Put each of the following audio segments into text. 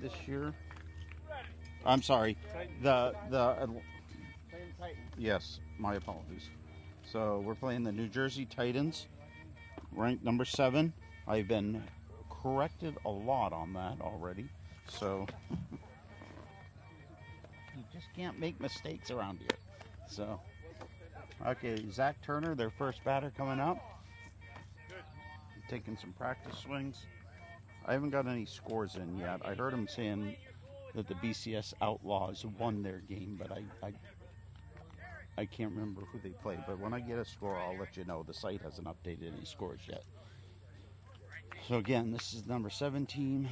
this year. I'm sorry. The yes, my apologies. So we're playing the New Jersey Titans, ranked number 7. I've been corrected a lot on that already. So you just can't make mistakes around here. So okay, Zach Turner, their first batter coming up. Taking some practice swings. I haven't got any scores in yet. I heard him saying that the BCS Outlaws won their game, but I can't remember who they played. But when I get a score, I'll let you know. The site hasn't updated any scores yet. So again, this is number 7 team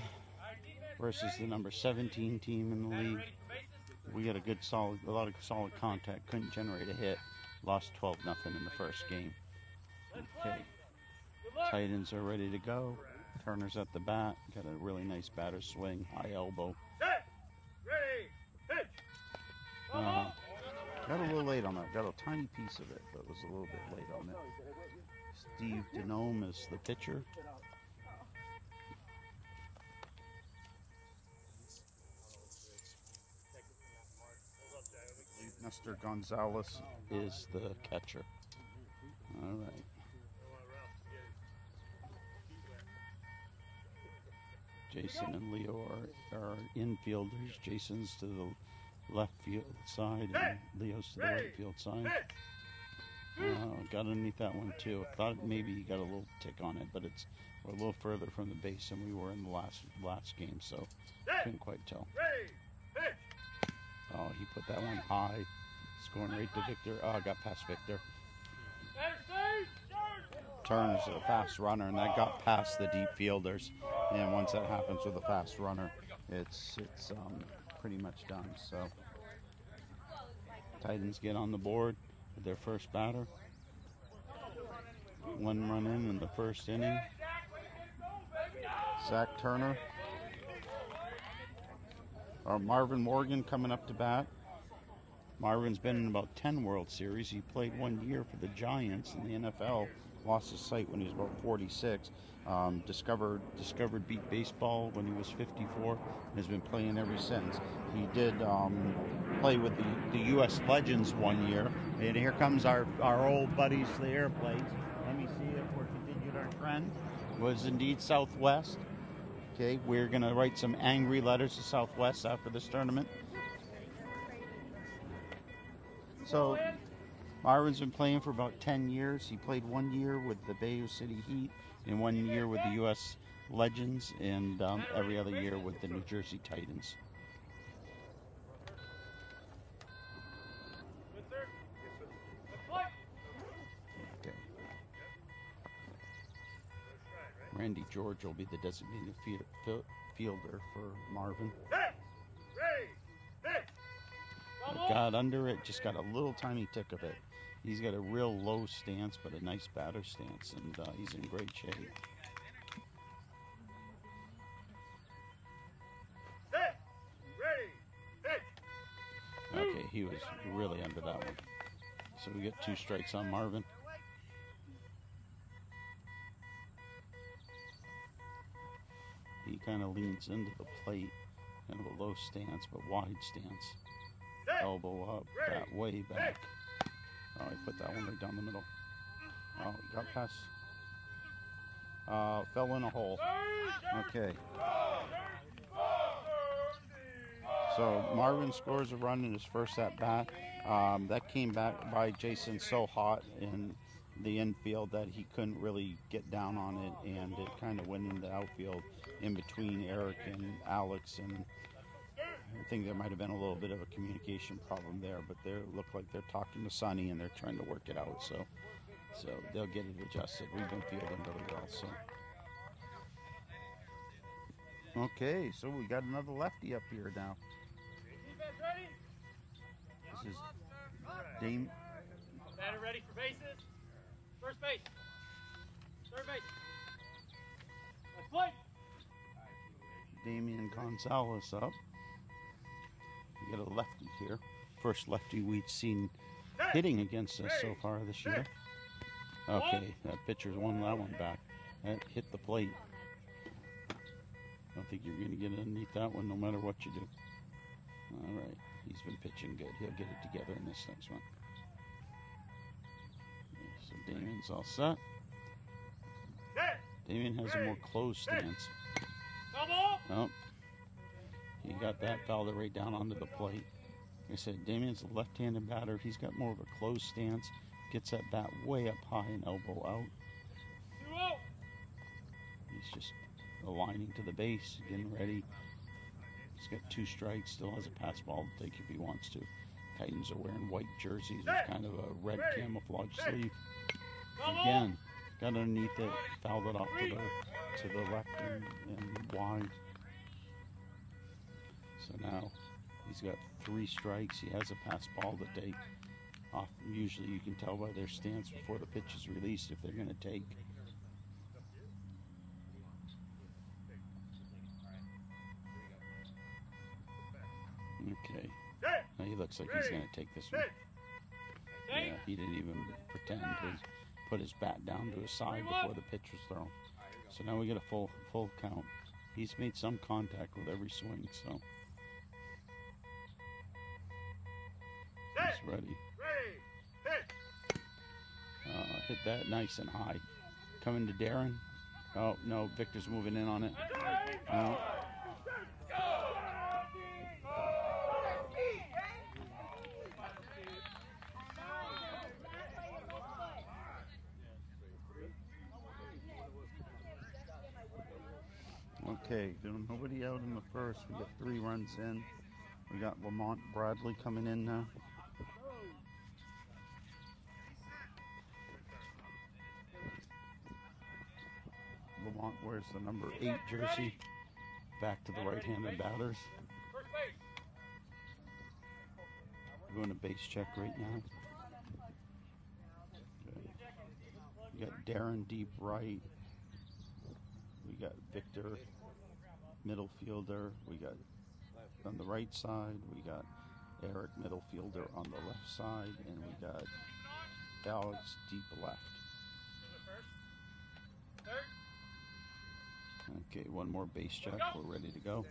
versus the number 17 team in the league. We got a lot of solid contact. Couldn't generate a hit. Lost 12-0 in the first game. Okay. Titans are ready to go. Turner's at the bat. Got a really nice batter swing. High elbow. Got a little late on that. Got a tiny piece of it, but was a little bit late on it. Steve Denome is the pitcher. Mr. Gonzalez is the catcher. All right. Jason and Leo are infielders. Jason's to the left field side and Leo's to the right field side. Got underneath that one too. I thought maybe he got a little tick on it, but we're a little further from the base than we were in the last game, so couldn't quite tell. Oh, he put that one high. It's going right to Victor. Oh, got past Victor. Turner's a fast runner, and that got past the deep fielders. And once that happens with a fast runner, it's pretty much done. So Titans get on the board with their first batter. 1 run in the first inning. Zach Turner. Marvin Morgan coming up to bat. Marvin's been in about 10 World Series. He played 1 year for the Giants in the NFL. Lost his sight when he was about 46. Discovered beat baseball when he was 54 and has been playing ever since. He did play with the U.S. Legends 1 year. And here comes our old buddies, the airplanes. Let me see if we're continued our trend. Was indeed Southwest. Okay, we're going to write some angry letters to Southwest after this tournament. So Marvin's been playing for about 10 years. He played 1 year with the Bayou City Heat and 1 year with the U.S. Legends and every other year with the New Jersey Titans. Okay. Randy George will be the designated fielder for Marvin. Got under it, just got a little tiny tick of it. He's got a real low stance, but a nice batter stance, and he's in great shape. Okay, he was really under that one. So we get 2 strikes on Marvin. He kind of leans into the plate, kind of a low stance, but wide stance. Elbow up, bat way back. Oh, he put that one right down the middle. Oh, he got past. Fell in a hole. Okay. So Marvin scores a run in his first at bat. That came back by Jason so hot in the infield that he couldn't really get down on it, and it kind of went into the outfield in between Eric and Alex, and I think there might have been a little bit of a communication problem there, but they look like they're talking to Sonny and they're trying to work it out, so they'll get it adjusted. We've been fielding really well, so. Okay, so we got another lefty up here now. This is Dame. Batter ready for bases. First base. Third base. Let's play. Damian Gonzalez up. We got a lefty here. First lefty we've seen hitting against us so far this year. Okay, that pitcher's won that one back. That hit the plate. I don't think you're going to get underneath that one no matter what you do. All right. He's been pitching good. He'll get it together in this next one. So Damien's all set. Damien has a more closed stance. Oh, he got that, fouled it right down onto the plate. Like I said, Damien's a left-handed batter. He's got more of a closed stance. Gets that bat way up high and elbow out. He's just aligning to the base, getting ready. He's got 2 strikes, still has a pass ball to take if he wants to. Titans are wearing white jerseys with kind of a red camouflage sleeve. Again, got underneath it, fouled it off to the left and wide. So now he's got 3 strikes. He has a pass ball to take off. Usually you can tell by their stance before the pitch is released if they're going to take. Okay. Now he looks like he's going to take this one. Yeah, he didn't even pretend to put his bat down to his side before the pitch was thrown. So now we get a full count. He's made some contact with every swing, so he's ready. Hit that nice and high. Coming to Darren. Oh, no, Victor's moving in on it. No. Okay, nobody out in the first. We got 3 runs in. We got Lamont Bradley coming in now. Lamont wears the number 8 jersey. Back to the right-handed batters. We're going to base check right now. Okay. We got Darren deep right. We got Victor, middle fielder. We got on the right side. We got Eric, middle fielder, on the left side, and we got Alex deep left. Okay, one more base check. We're ready to go.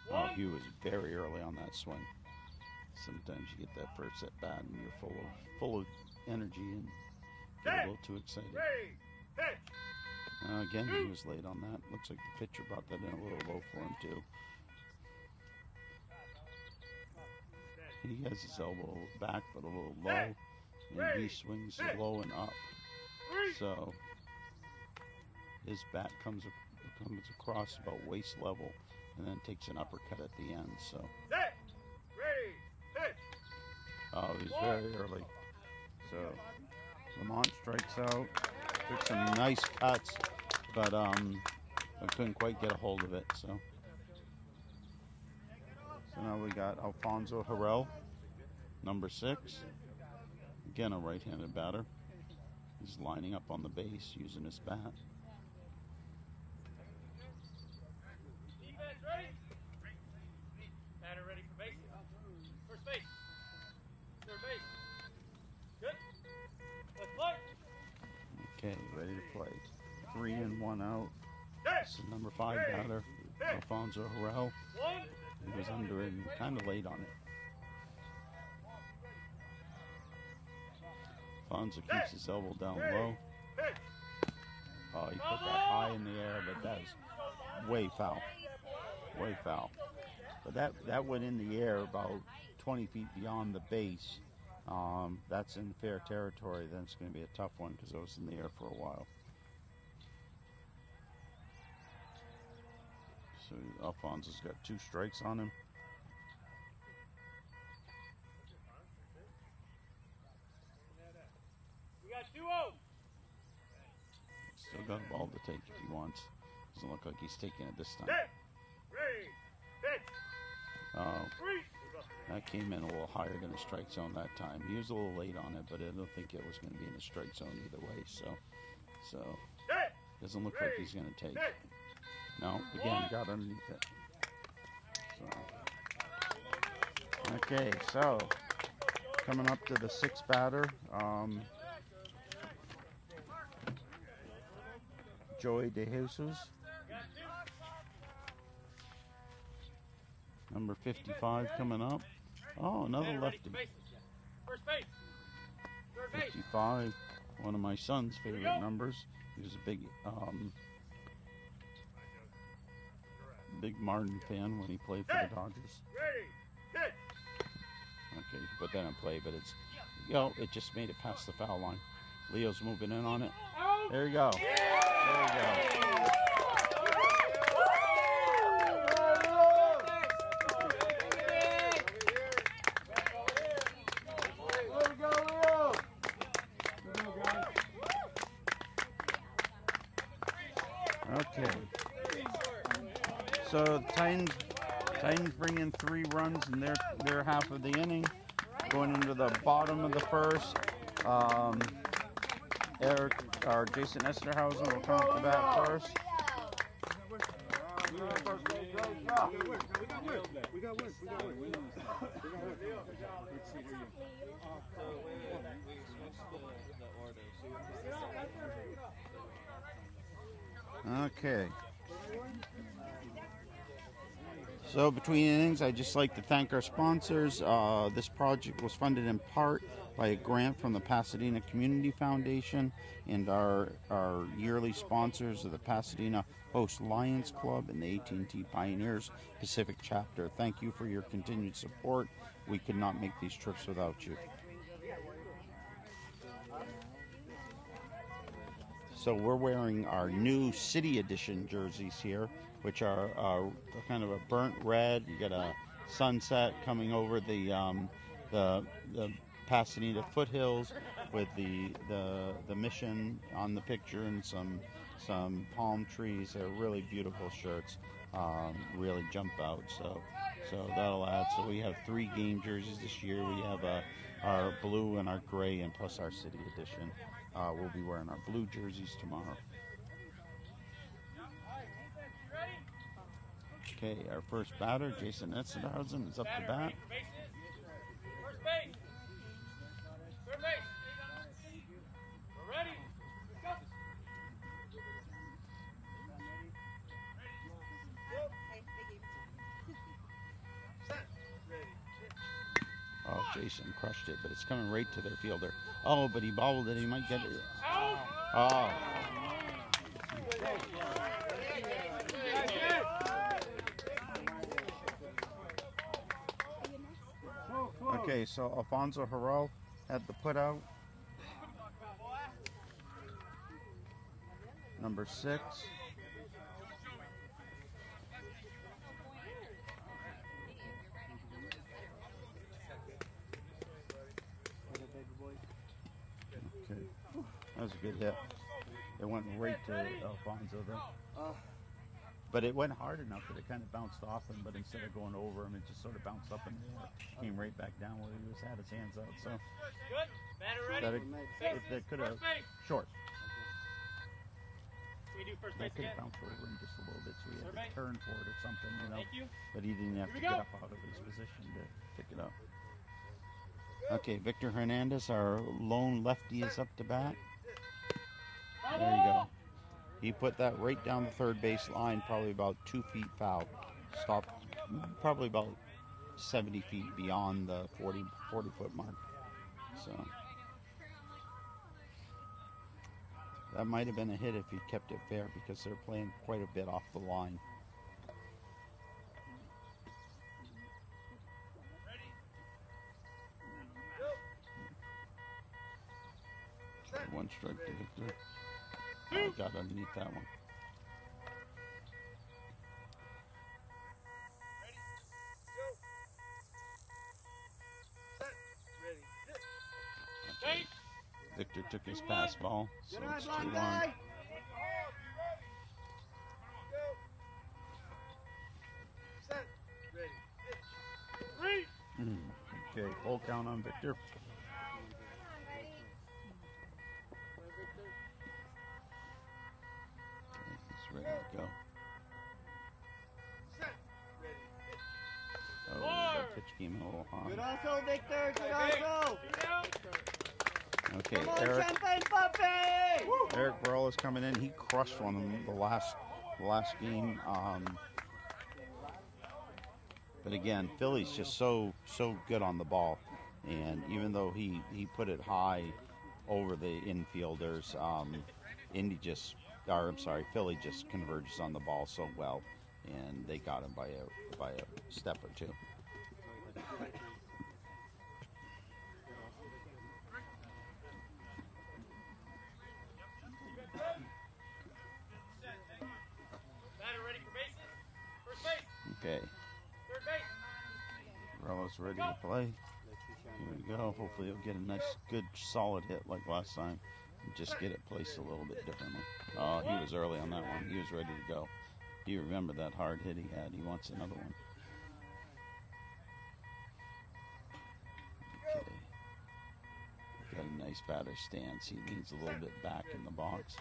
Oh, he was very early on that swing. Sometimes you get that first at bat and you're full of energy and get a little too excited. Again, he was late on that. Looks like the pitcher brought that in a little low for him too. He has his elbow back but a little low, and he swings low and up. So his bat comes across about waist level and then takes an uppercut at the end. So oh, he's very early. So Lamont strikes out. Took some nice cuts, but I couldn't quite get a hold of it. So now we got Alfonso Harrell, number 6. Again, a right-handed batter. He's lining up on the base using his bat. Batter ready for base. First base. Third base. Good. Let's play. Okay, ready to play. 3 in, 1 out. This is number 5 batter, Alfonso Harrell. He was under it and kind of late on it. Alfonso keeps his elbow down low. Oh, he put that high in the air, but that's way foul. Way foul. But that went in the air about 20 feet beyond the base. That's in fair territory. Then it's going to be a tough one because it was in the air for a while. So Alfonso's got 2 strikes on him. We got 2-0. Still got a ball to take if he wants. Doesn't look like he's taking it this time. That came in a little higher than the strike zone that time. He was a little late on it, but I don't think it was going to be in the strike zone either way. So doesn't look like he's going to take. No, again, got underneath it. So Okay, so coming up to the sixth batter, Joey De Jesus, number 55 coming up. Oh, another lefty. First base. Third base. 55, one of my son's favorite numbers. He was a big Martin fan when he played for the Dodgers. Okay, he put that in play, but it's, it just made it past the foul line. Leo's moving in on it. There you go. There you go. Okay. So Titans bring in 3 runs in their half of the inning. Going into the bottom of the first, Jason Esterhausen will come up to bat first. Okay. So between innings, I'd just like to thank our sponsors. This project was funded in part by a grant from the Pasadena Community Foundation and our yearly sponsors of the Pasadena Host Lions Club and the AT&T Pioneers Pacific Chapter. Thank you for your continued support. We could not make these trips without you. So we're wearing our new City Edition jerseys here, which are kind of a burnt red. You got a sunset coming over the Pasadena foothills with the mission on the picture and some palm trees. They're really beautiful shirts. Really jump out. So that'll add. So we have 3 game jerseys this year. We have our blue and our gray, and plus our City Edition. We'll be wearing our blue jerseys tomorrow. Okay, our first batter, Jason Esterhausen, is up to bat. First base. Third base. We're ready. Go. Oh, Jason crushed it, but it's coming right to their fielder. Oh, but he bobbled it. He might get it. Oh. Okay, so Alfonso Harrell had the put out. Number 6. Okay, that was a good hit. It went right to Alfonso there. But it went hard enough that it kind of bounced off him, but instead of going over him, it just sort of bounced up in the air. Came right back down where he had his hands out. So Good. Batter ready. That could have short. Can we do first That base could again? have bounced over him just a little bit, so he had Third to base. turn for it or something, Thank you. But he didn't have to Here we get go. up out of his position to pick it up. Okay, Victor Hernandez, our lone lefty, is up to bat. There you go. He put that right down the third base line, probably about 2 feet foul. Stopped probably about 70 feet beyond the 40-foot mark. So that might have been a hit if he kept it fair, because they're playing quite a bit off the line. One strike to Victor. Oh, got underneath that one. Okay. Victor took his pass ball, so it's 2-1. Okay, full count on Victor. He's ready to go. Oh, that pitch came in a little high. Good hustle, Victor. Good hustle. Okay, Come on, Eric. Champagne Puppy. Eric Burrell is coming in. He crushed one of them the last game. But again, Philly's just so good on the ball, and even though he put it high over the infielders, Philly just converges on the ball so well, and they got him by a step or two. Okay. Burrell's ready to play. Here we go. Hopefully he'll get a nice, good, solid hit like last time. And just get it placed a little bit differently. Oh, he was early on that one. He was ready to go. You remember that hard hit he had. He wants another one. Okay. Got a nice batter stance. He leans a little bit back in the box.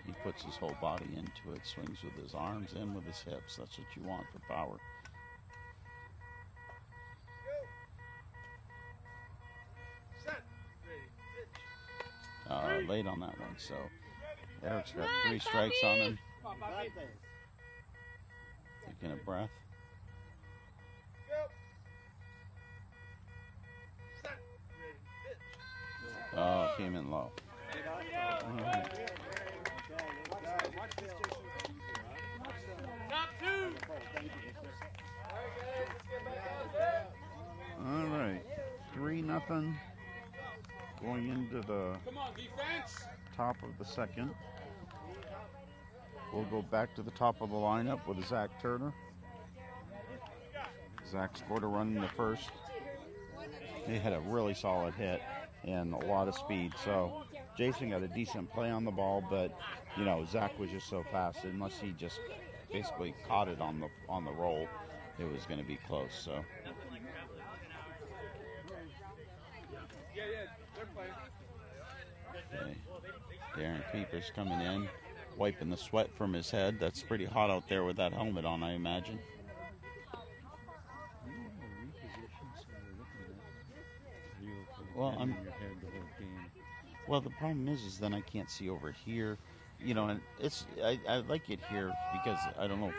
He puts his whole body into it, swings with his arms and with his hips. That's what you want for power. Late on that one, so Eric's got 3 strikes on him. Taking a breath. Oh, came in low. All right, 3-0. Going into the top of the second. We'll go back to the top of the lineup with Zach Turner. Zach scored a run in the first. He had a really solid hit and a lot of speed. So Jason got a decent play on the ball, but you know, Zach was just so fast. Unless he just basically caught it on the roll, it was going to be close. So. Okay. Darren Creeper's coming in, wiping the sweat from his head. That's pretty hot out there with that helmet on, I imagine. Well, the problem is then I can't see over here, you know, and I like it here because I don't know.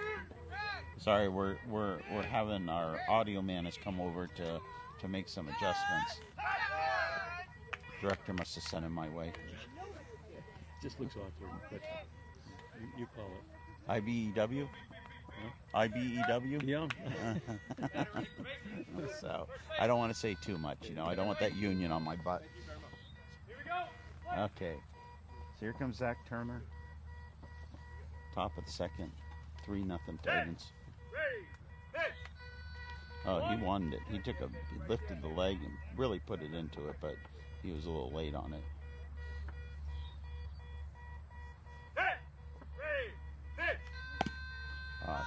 Sorry, we're having our audio man has come over to make some adjustments. Director must have sent him my way. Just looks awkward, but you call it. IBEW? Huh? IBEW? Yeah. So, I don't want to say too much, you know. I don't want that union on my butt. Okay. So here comes Zach Turner. Top of the second. 3-0 Titans. Oh, he won it. He lifted the leg and really put it into it, but he was a little late on it.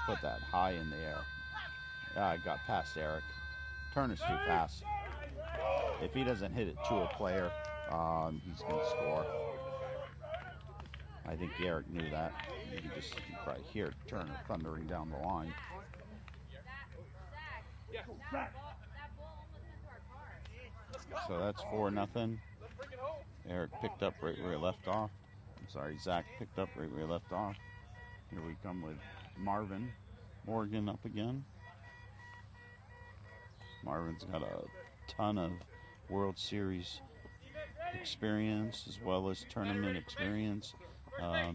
Put that high in the air. I got past Eric. Turner's too fast. If he doesn't hit it to a player, he's going to score. I think Eric knew that. You could probably hear Turner thundering down the line. So that's 4-0. Eric picked up right where he left off. I'm sorry, Zach picked up right where he left off. Here we come with Marvin Morgan up again. Marvin's got a ton of World Series experience as well as tournament experience.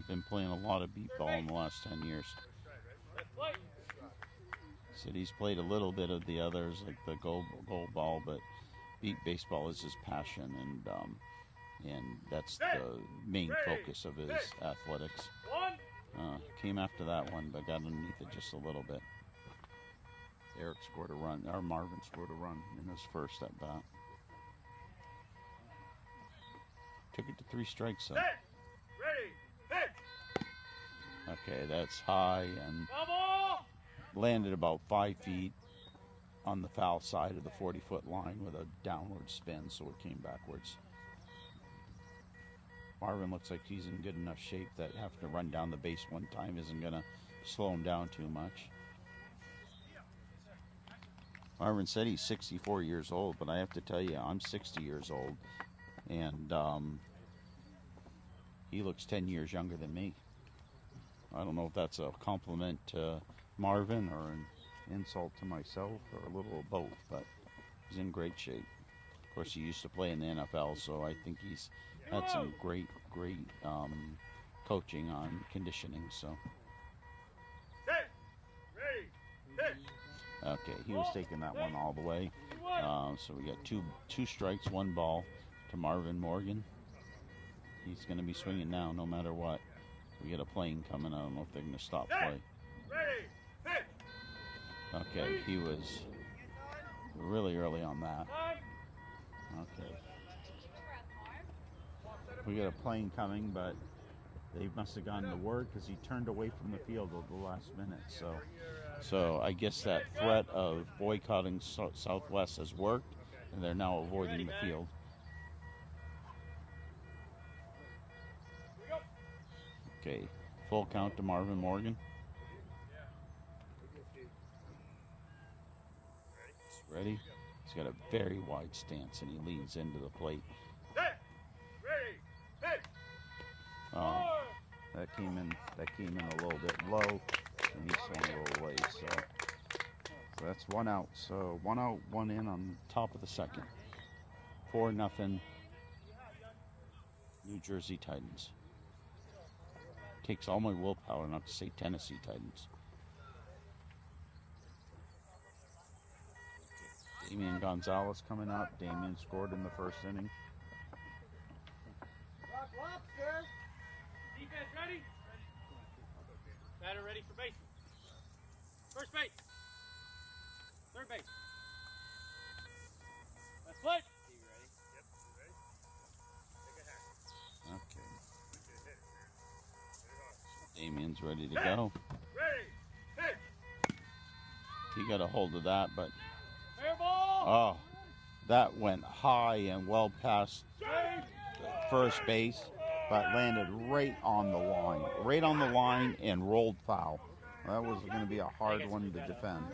Been playing a lot of beat ball in the last 10 years. Said he's played a little bit of the others, like the gold ball, but beat baseball is his passion, and that's the main focus of his athletics. Came after that one, but got underneath it just a little bit. Eric scored a run, or Marvin scored a run in his first at bat. Took it to 3 strikes though. Okay, that's high and landed about 5 feet on the foul side of the 40-foot line with a downward spin, so it came backwards. Marvin looks like he's in good enough shape that having to run down the base one time isn't going to slow him down too much. Marvin said he's 64 years old, but I have to tell you, I'm 60 years old, and he looks 10 years younger than me. I don't know if that's a compliment to Marvin or an insult to myself or a little of both, but he's in great shape. Of course, he used to play in the NFL, so I think he's had some great coaching on conditioning. So, okay, he was taking that one all the way. So we got two strikes, one ball to Marvin Morgan. He's going to be swinging now, no matter what. We get a plane coming. I don't know if they're going to stop play. Okay, he was really early on that. Okay. We got a plane coming, but they must have gone to work because he turned away from the field at the last minute. So I guess that threat of boycotting Southwest has worked, and they're now avoiding the field. Okay, full count to Marvin Morgan. Ready? He's got a very wide stance, and he leans into the plate. That came in a little bit low, and he swung a little away. So that's 1 out. So 1 out, 1 in on top of the second. 4-0. New Jersey Titans. Takes all my willpower not to say Tennessee Titans. Damian Gonzalez coming up. Damian scored in the first inning. Defense ready? Batter ready for base. First base. Third base. Let's play. You ready? Yep, you ready? Take a hat. Okay. Damian's ready to go. Ready. Hit. He got a hold of that, but Fair ball. oh, that went high and well past first base, but landed right on the line and rolled foul. That was going to be a hard one to defend.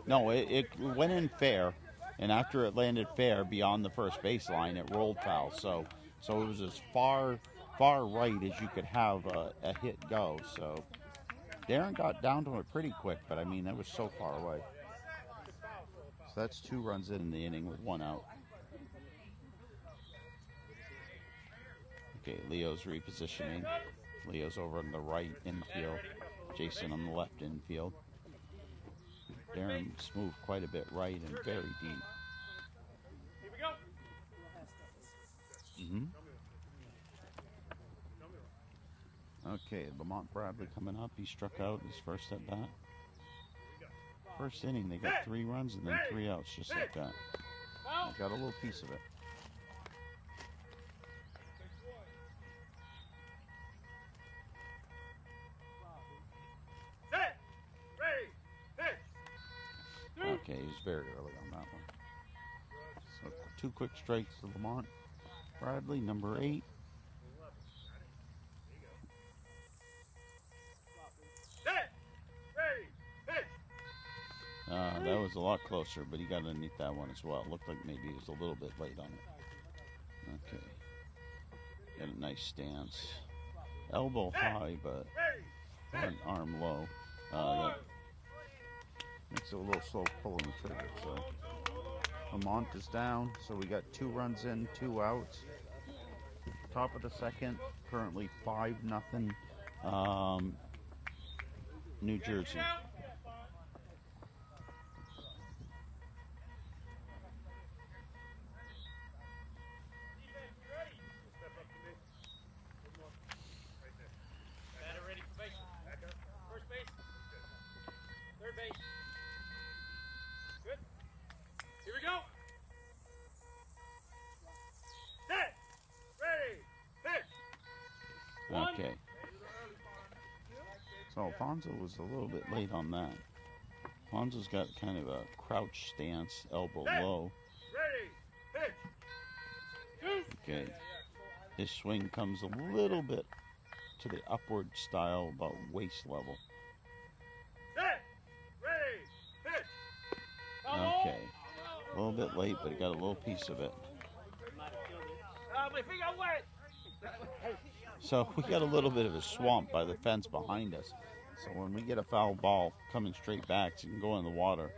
No, it went in fair, and after it landed fair beyond the first baseline, it rolled foul. So it was as far right as you could have a hit go. So Darren got down to it pretty quick, but I mean, that was so far away. So that's 2 runs in the inning with 1 out. Okay, Leo's repositioning. Leo's over on the right infield. Jason on the left infield. Darren's moved quite a bit right and very deep. Here we go. Okay, Lamont Bradley coming up. He struck out his first at bat. First inning, they got 3 runs and then 3 outs, just like that. They got a little piece of it. Okay, he's very early on that one. So 2 quick strikes to Lamont Bradley, number 8. That was a lot closer, but he got underneath that one as well. It looked like maybe he was a little bit late on it. Okay. Got a nice stance. Elbow high, but an arm low. That makes it a little slow pulling the trigger. So Lamont is down. So we got 2 runs in, 2 outs. Top of the second, currently 5-0. New Jersey. Okay. So Alfonso was a little bit late on that. Alfonso's got kind of a crouch stance, elbow low. Okay. His swing comes a little bit to the upward style, about waist level. Okay. little bit late, but he got a little piece of it. My feet got wet. So we got a little bit of a swamp by the fence behind us. So when we get a foul ball coming straight back, it can go in the water.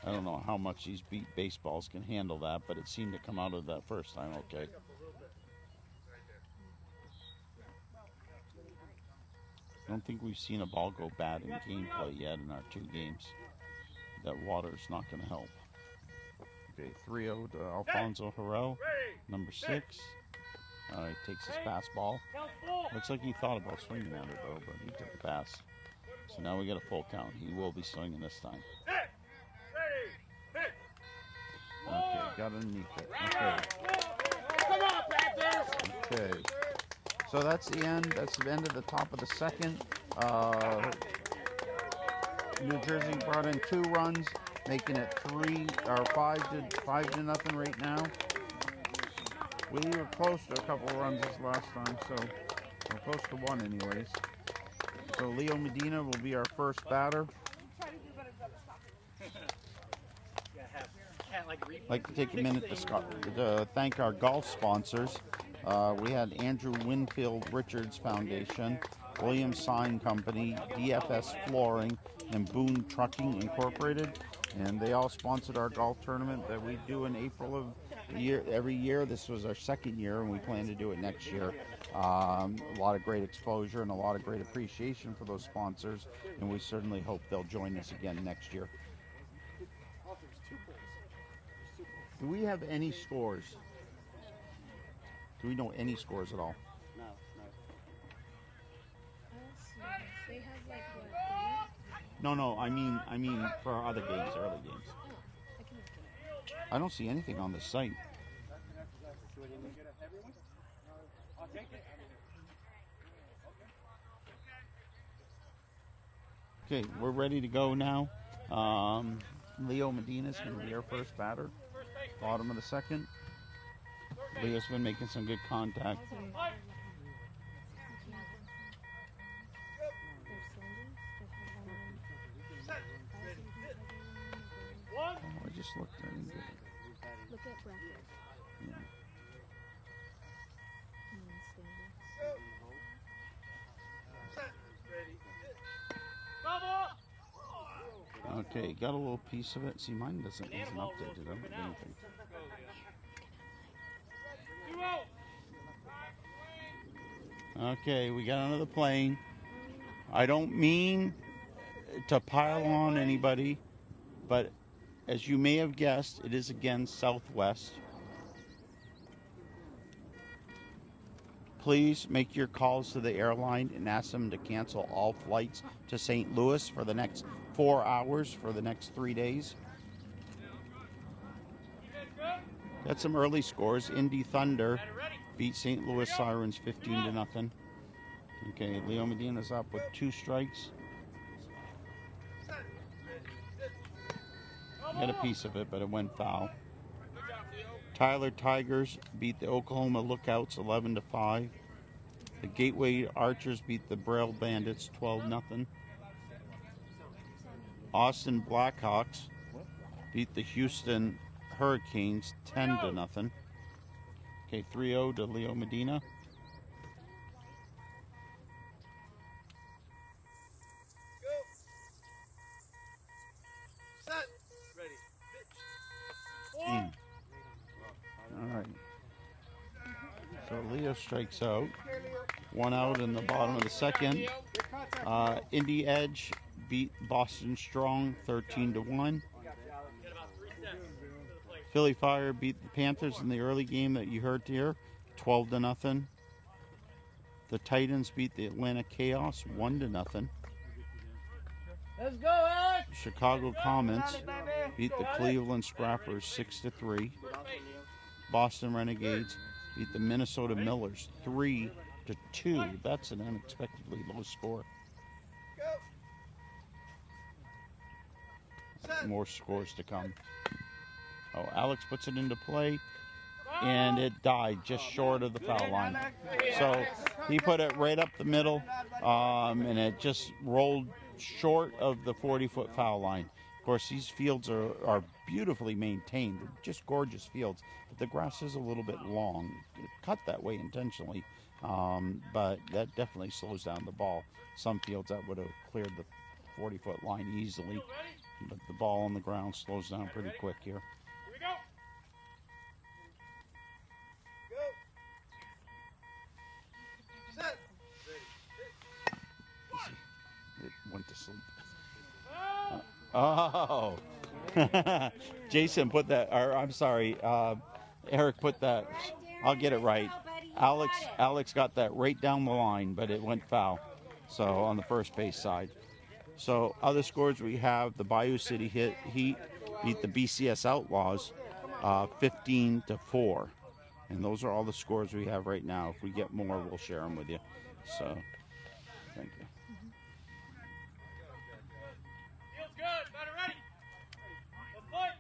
I don't know how much these beat baseballs can handle that, but it seemed to come out of that first time okay. I don't think we've seen a ball go bad in gameplay yet in our 2 games. That water's not going to help. Okay, 3-0 to Alfonso Harrell, number 6. Takes his pass ball. Looks like he thought about swinging at it though, but he took the pass. So now we got a full count. He will be swinging this time. Okay, got underneath it. Okay. Come on, Panthers! Okay. So that's the end. That's the end of the top of the second. New Jersey brought in 2 runs, making it 5 to nothing right now. We were close to a couple of runs this last time, so we're close to 1 anyways. So Leo Medina will be our first batter. I'd like to take a minute to thank our golf sponsors. We had Andrew Winfield Richards Foundation, Williams Sign Company, DFS Flooring, and Boone Trucking Incorporated. And they all sponsored our golf tournament that we do in April of the year, every year. This was our 2nd year, and we plan to do it next year. A lot of great exposure and a lot of great appreciation for those sponsors, and we certainly hope they'll join us again next year. Do we have any scores? Do we know any scores at all? No. They have like what? No. I mean for our other games, early games. Oh, I can look it up. I don't see anything on the site. Okay, we're ready to go now. Leo Medina's going to be our first batter. Bottom of the second. Leo's been making some good contact. I just looked at it. Look at bracket. Yeah. Okay, got a little piece of it. See, mine isn't updated. I don't have anything. Okay, we got another plane. I don't mean to pile on anybody, but as you may have guessed, it is again Southwest. Please make your calls to the airline and ask them to cancel all flights to St. Louis for the next 4 hours for the next 3 days. Got some early scores. Indy Thunder beat St. Louis Sirens 15 to nothing. Okay, Leo Medina's up with 2 strikes. Got a piece of it, but it went foul. Tyler Tigers beat the Oklahoma Lookouts 11 to 5. The Gateway Archers beat the Braille Bandits 12 0. Austin Blackhawks beat the Houston Hurricanes 10 to nothing. Okay, 3-0 to Leo Medina. All right. So Leo strikes out. 1 out in the bottom of the second. Indy Edge beat Boston Strong 13 to 1. Philly Fire beat the Panthers in the early game that you heard here, 12 to nothing. The Titans beat the Atlanta Chaos 1 to nothing. Let's go, Alex! Chicago Comets beat the Cleveland Scrappers 6 to 3. Boston Renegades beat the Minnesota Millers 3 to 2. That's an unexpectedly low score. More scores to come. Oh, Alex puts it into play, and it died just short of the foul line. So he put it right up the middle, and it just rolled short of the 40-foot foul line. Of course, these fields are beautifully maintained. They're just gorgeous fields. But the grass is a little bit long. It's cut that way intentionally, but that definitely slows down the ball. Some fields that would have cleared the 40-foot line easily, but the ball on the ground slows down pretty quick here. Here we go. Set. It went to sleep. Oh. Oh, Jason put that, or I'm sorry, Eric put that. I'll get it right. Alex got that right down the line, but it went foul. So on the first base side. So other scores we have: the Bayou City Heat beat the BCS Outlaws 15-4, and those are all the scores we have right now. If we get more, we'll share them with you. So thank you. Feels good. Better ready. Let's play.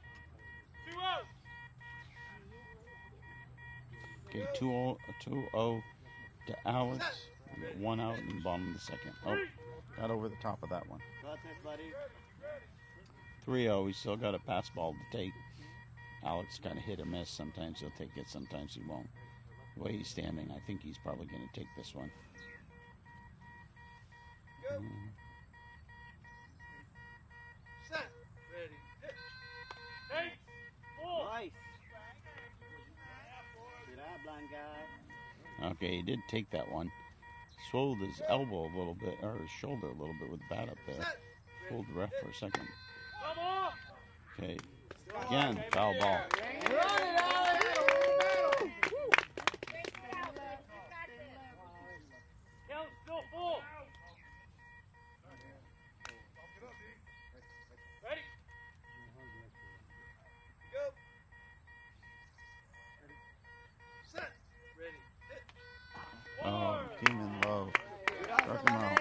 2-0. Okay, 2-0 to Alex. We got 1 out in the bottom of the second. Oh, got over the top of that one. 3-0. We still got a pass ball to take. Alex kind of hit or miss. Sometimes he'll take it, sometimes he won't. The way he's standing, I think he's probably going to take this one. Set. Ready. Hit. Take. Full. Nice. See that, blind guy? Okay, he did take that one. Swelled his elbow a little bit, or his shoulder a little bit with the bat up there. Pulled the ref for a second. Come on. Okay, again, foul ball. Count still full. Ready? Go. Set. Ready. Hit. Oh, came in low. Struck him out.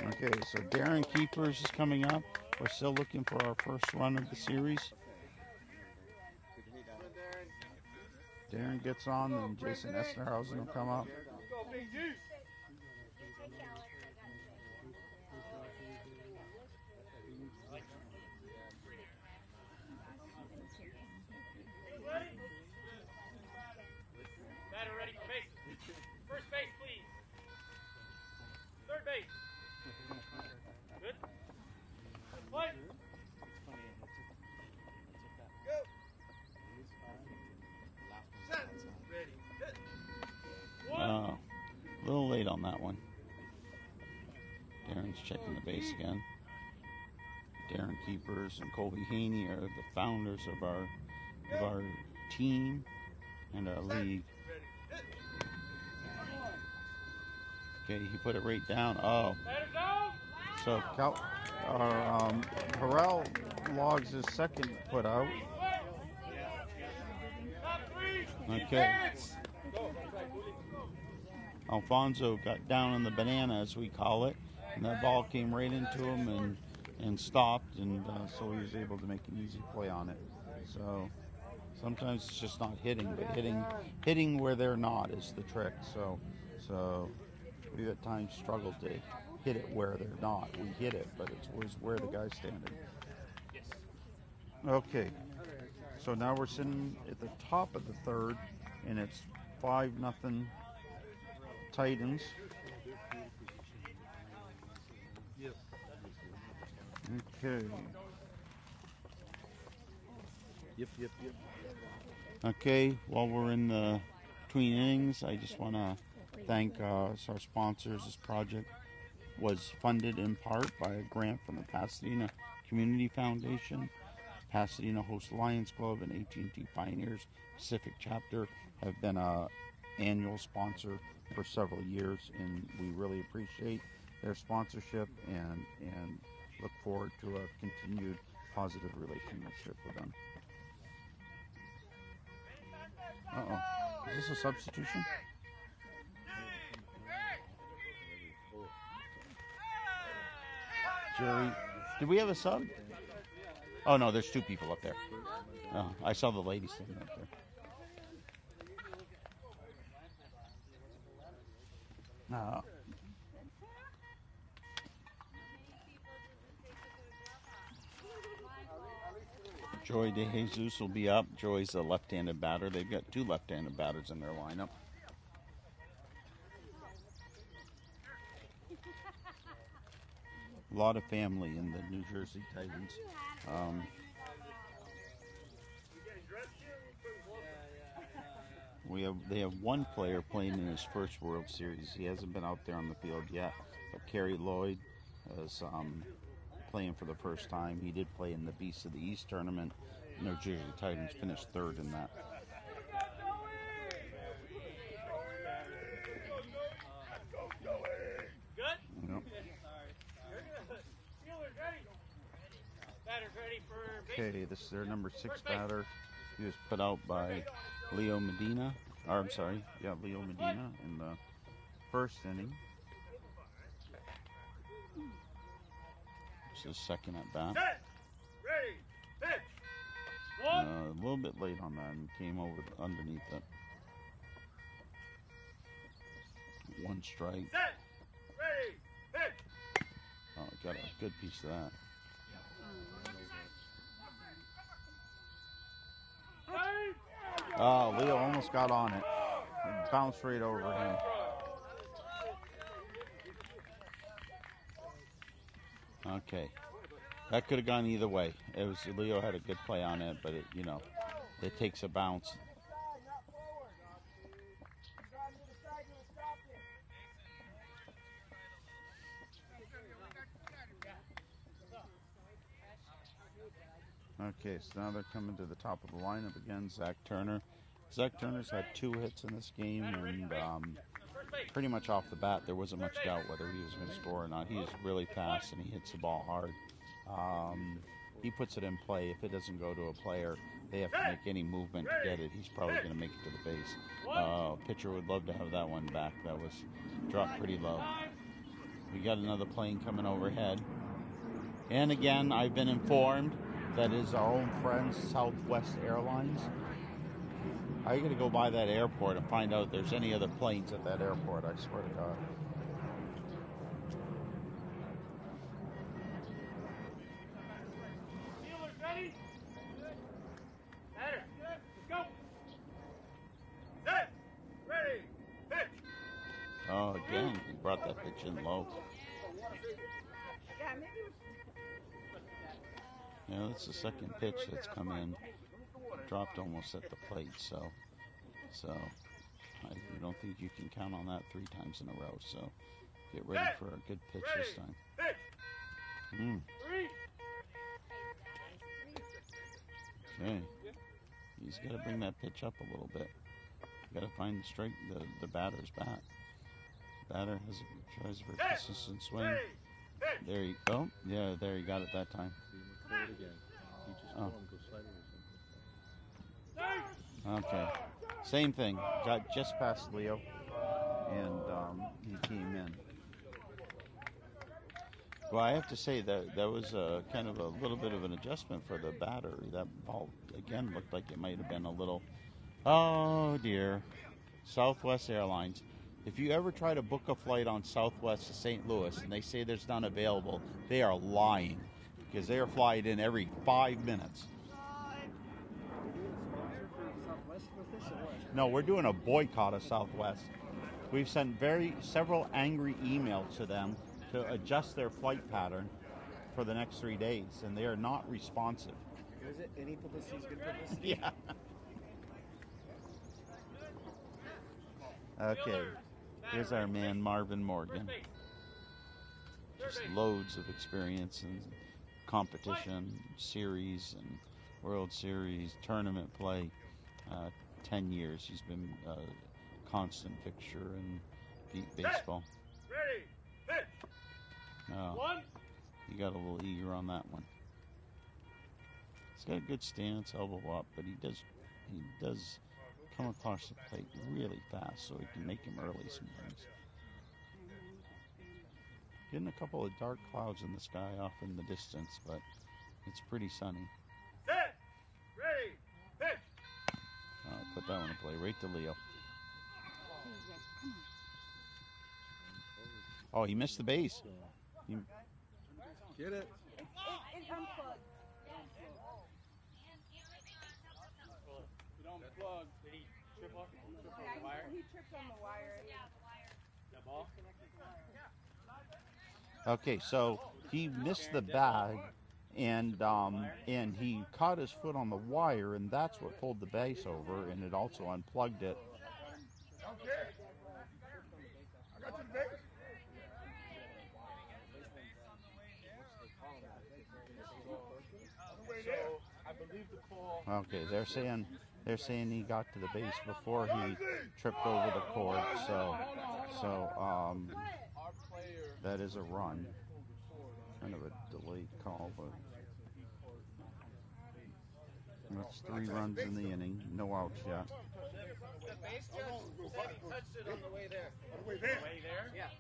Okay, so Darren Keepers is coming up. We're still looking for our first run of the series. Darren gets on, and Jason Esterhausen will come up. Go, Big Juice. Ready? Batter ready for base. First base, please. Third base. Good. Play. Go. Set. Ready. Hit. One. A little late on that one. Darren's checking the base again. Darren Keepers and Colby Haney are the founders of our team and our league. Ready. Hit. Okay, he put it right down. Oh, Batter down. so Harrell logs his second put out. Top three. Okay. Alfonso got down on the banana, as we call it, and that ball came right into him and stopped, and so he was able to make an easy play on it. So sometimes it's just not hitting, but hitting where they're not is the trick. So we at times struggle to hit it where they're not. We hit it, but it's where the guy's standing. Okay, so now we're sitting at the top of the third, and it's 5-0 Titans. Okay. Yep. Okay, while we're in the between innings, I just want to thank our sponsors. This project was funded in part by a grant from the Pasadena Community Foundation. Pasadena Host Lions Club and AT&T Pioneers Pacific Chapter have been an annual sponsor for several years, and we really appreciate their sponsorship and look forward to a continued positive relationship with them. Uh-oh. Is this a substitution? Jerry, did we have a sub? Oh, no, there's two people up there. Oh, I saw the lady standing up there. Joy De Jesus will be up. Joy's a left-handed batter. They've got 2 left-handed batters in their lineup. A lot of family in the New Jersey Titans. They have one player playing in his first World Series. He hasn't been out there on the field yet, but Kerry Lloyd is playing for the first time. He did play in the Beast of the East tournament. New Jersey Titans finished 3rd in that. Yep. Okay, this is their number 6 batter. He was put out by Leo Medina. Or, I'm sorry, yeah, Leo Medina in the first inning. This is second at bat. A little bit late on that and came over underneath it. 1 strike. Oh, got a good piece of that. Oh, Leo almost got on it. It bounced right over him. Okay. That could have gone either way. It was Leo had a good play on it, but it takes a bounce. Okay, so now they're coming to the top of the lineup again. Zach Turner. Zach Turner's had 2 hits in this game, and pretty much off the bat, there wasn't much doubt whether he was going to score or not. He is really fast, and he hits the ball hard. He puts it in play. If it doesn't go to a player, they have to make any movement to get it. He's probably going to make it to the base. Pitcher would love to have that one back. That was dropped pretty low. We got another plane coming overhead. And again, I've been informed that is our own friends, Southwest Airlines. I got to go by that airport and find out if there's any other planes at that airport, I swear to God. Ready? Batter. Let's go. Set. Ready. Pitch. Oh, again, he brought that pitch in low. Yeah, that's the second pitch that's come in. Dropped almost at the plate, so I don't think you can count on that 3 times in a row. So get ready for a good pitch this time. Okay, he's got to bring that pitch up a little bit. Got to find the batter's bat. Batter tries for a consistent swing. There you go. Yeah, there you got it that time. Oh. Okay. Same thing. Got just past Leo, and he came in. Well, I have to say that was kind of a little bit of an adjustment for the batter. That ball, again, looked like it might have been a little... Oh, dear. Southwest Airlines. If you ever try to book a flight on Southwest to St. Louis and they say there's none available, they are lying, because they are flying in every 5 minutes. No, we're doing a boycott of Southwest. We've sent several angry emails to them to adjust their flight pattern for the next 3 days, and they are not responsive. Is it any publicity is good publicity? Yeah. Okay, here's our man Marvin Morgan. Just loads of experience in competition, series, and World Series, tournament play. 10 years he's been a constant fixture in baseball. Ready. Pitch. Oh, he got a little eager on that one. He's got a good stance, elbow up, but he does come across the plate really fast, so he can make him early sometimes. Getting a couple of dark clouds in the sky off in the distance, but it's pretty sunny. Set. Ready. Pitch. Put that one in play right to Leo. Oh, he missed the base. Get it. It's unplugged. unplug. Did he trip off the wire? He tripped on the wire. That ball? Okay, so he missed the bag, and he caught his foot on the wire, and that's what pulled the base over, and it also unplugged it. I believe the call. Okay, they're saying he got to the base before he tripped over the cord, so that is a run. Kind of a delayed call, but that's 3 runs in the inning, no outs yet. The base judge said he touched it on the way there. Way there? Yeah.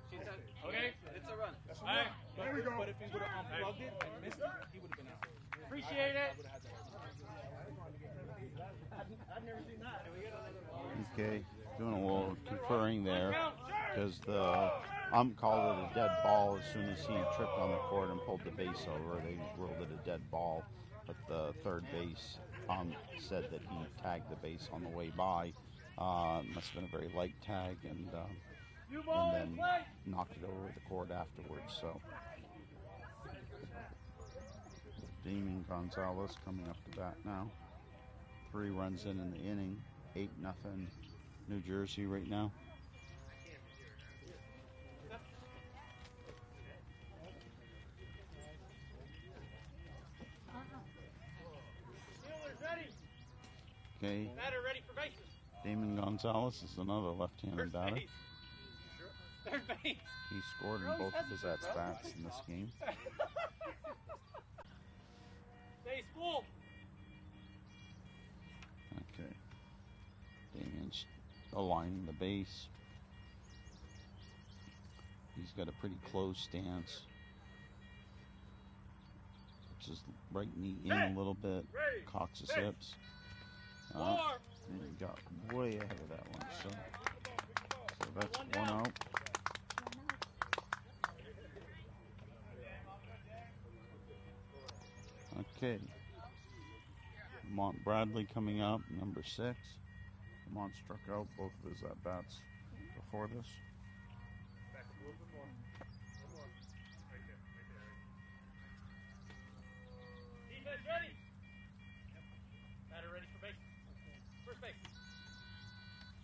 She said, Okay. it's a run. All right. There we go. But if he would have unplugged it and missed it, he would have been out. Appreciate it. I've never seen that. Okay, doing a little conferring there because the ump called it a dead ball as soon as he tripped on the cord and pulled the base over. They ruled it a dead ball, but the third base said that he tagged the base on the way by. Must have been a very light tag, and then knocked it over the cord afterwards. So Damien Gonzalez coming up to bat now. 3 runs in the inning, 8-0 New Jersey right now. Steelers ready. Okay, Batter ready for base. Damien Gonzalez is another left-handed batter. base. Third base. He scored in both of his at-bats in this game. Base full. Okay, Damien's aligning the base. He's got a pretty closed stance. Just right knee in a little bit, cocks his hips. And he got way ahead of that one, so that's 1 out. Okay, Lamont Bradley coming up, number 6. Lamont struck out both of his at-bats before this. Defense ready. Batter ready for base. First base.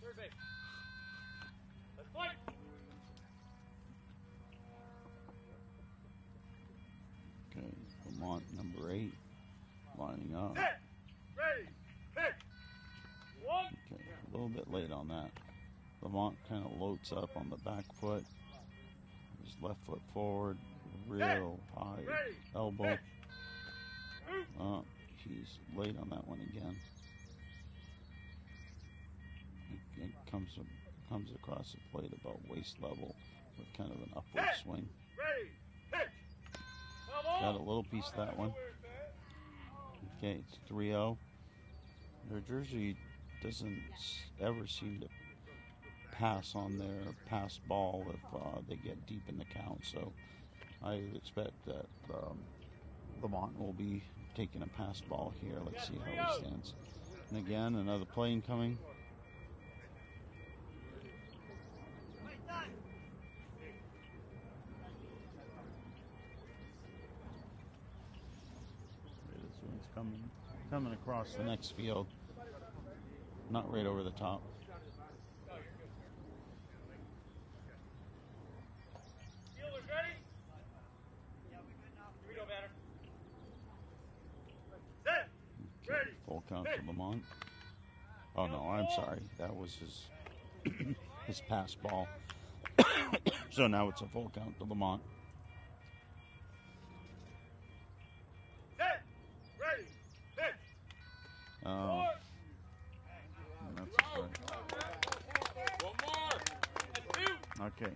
Third base. Let's fight. Okay, Lamont number 8 lining up. Ready. Pick. 1. Okay, a little bit late on that. Lamont kind of loads up on the back foot. His left foot forward, real high elbow. He's late on that one again. It comes across the plate about waist level with kind of an upward swing. Ready. Pitch. Got a little piece of that one. Okay, it's 3-0. New Jersey doesn't ever seem to pass on their pass ball if they get deep in the count, so I expect that Lamont will be taking a pass ball here. Let's see how he stands. And again, another plane coming. This one's coming across the next field. Not right over the top. Steelers ready? Here we go, batter. Set. Okay, full count to Lamont. Oh no, I'm sorry. That was his his pass ball. So now it's a full count to Lamont. Set. Ready. Pitch. That's a strike. One more. And 2. Okay.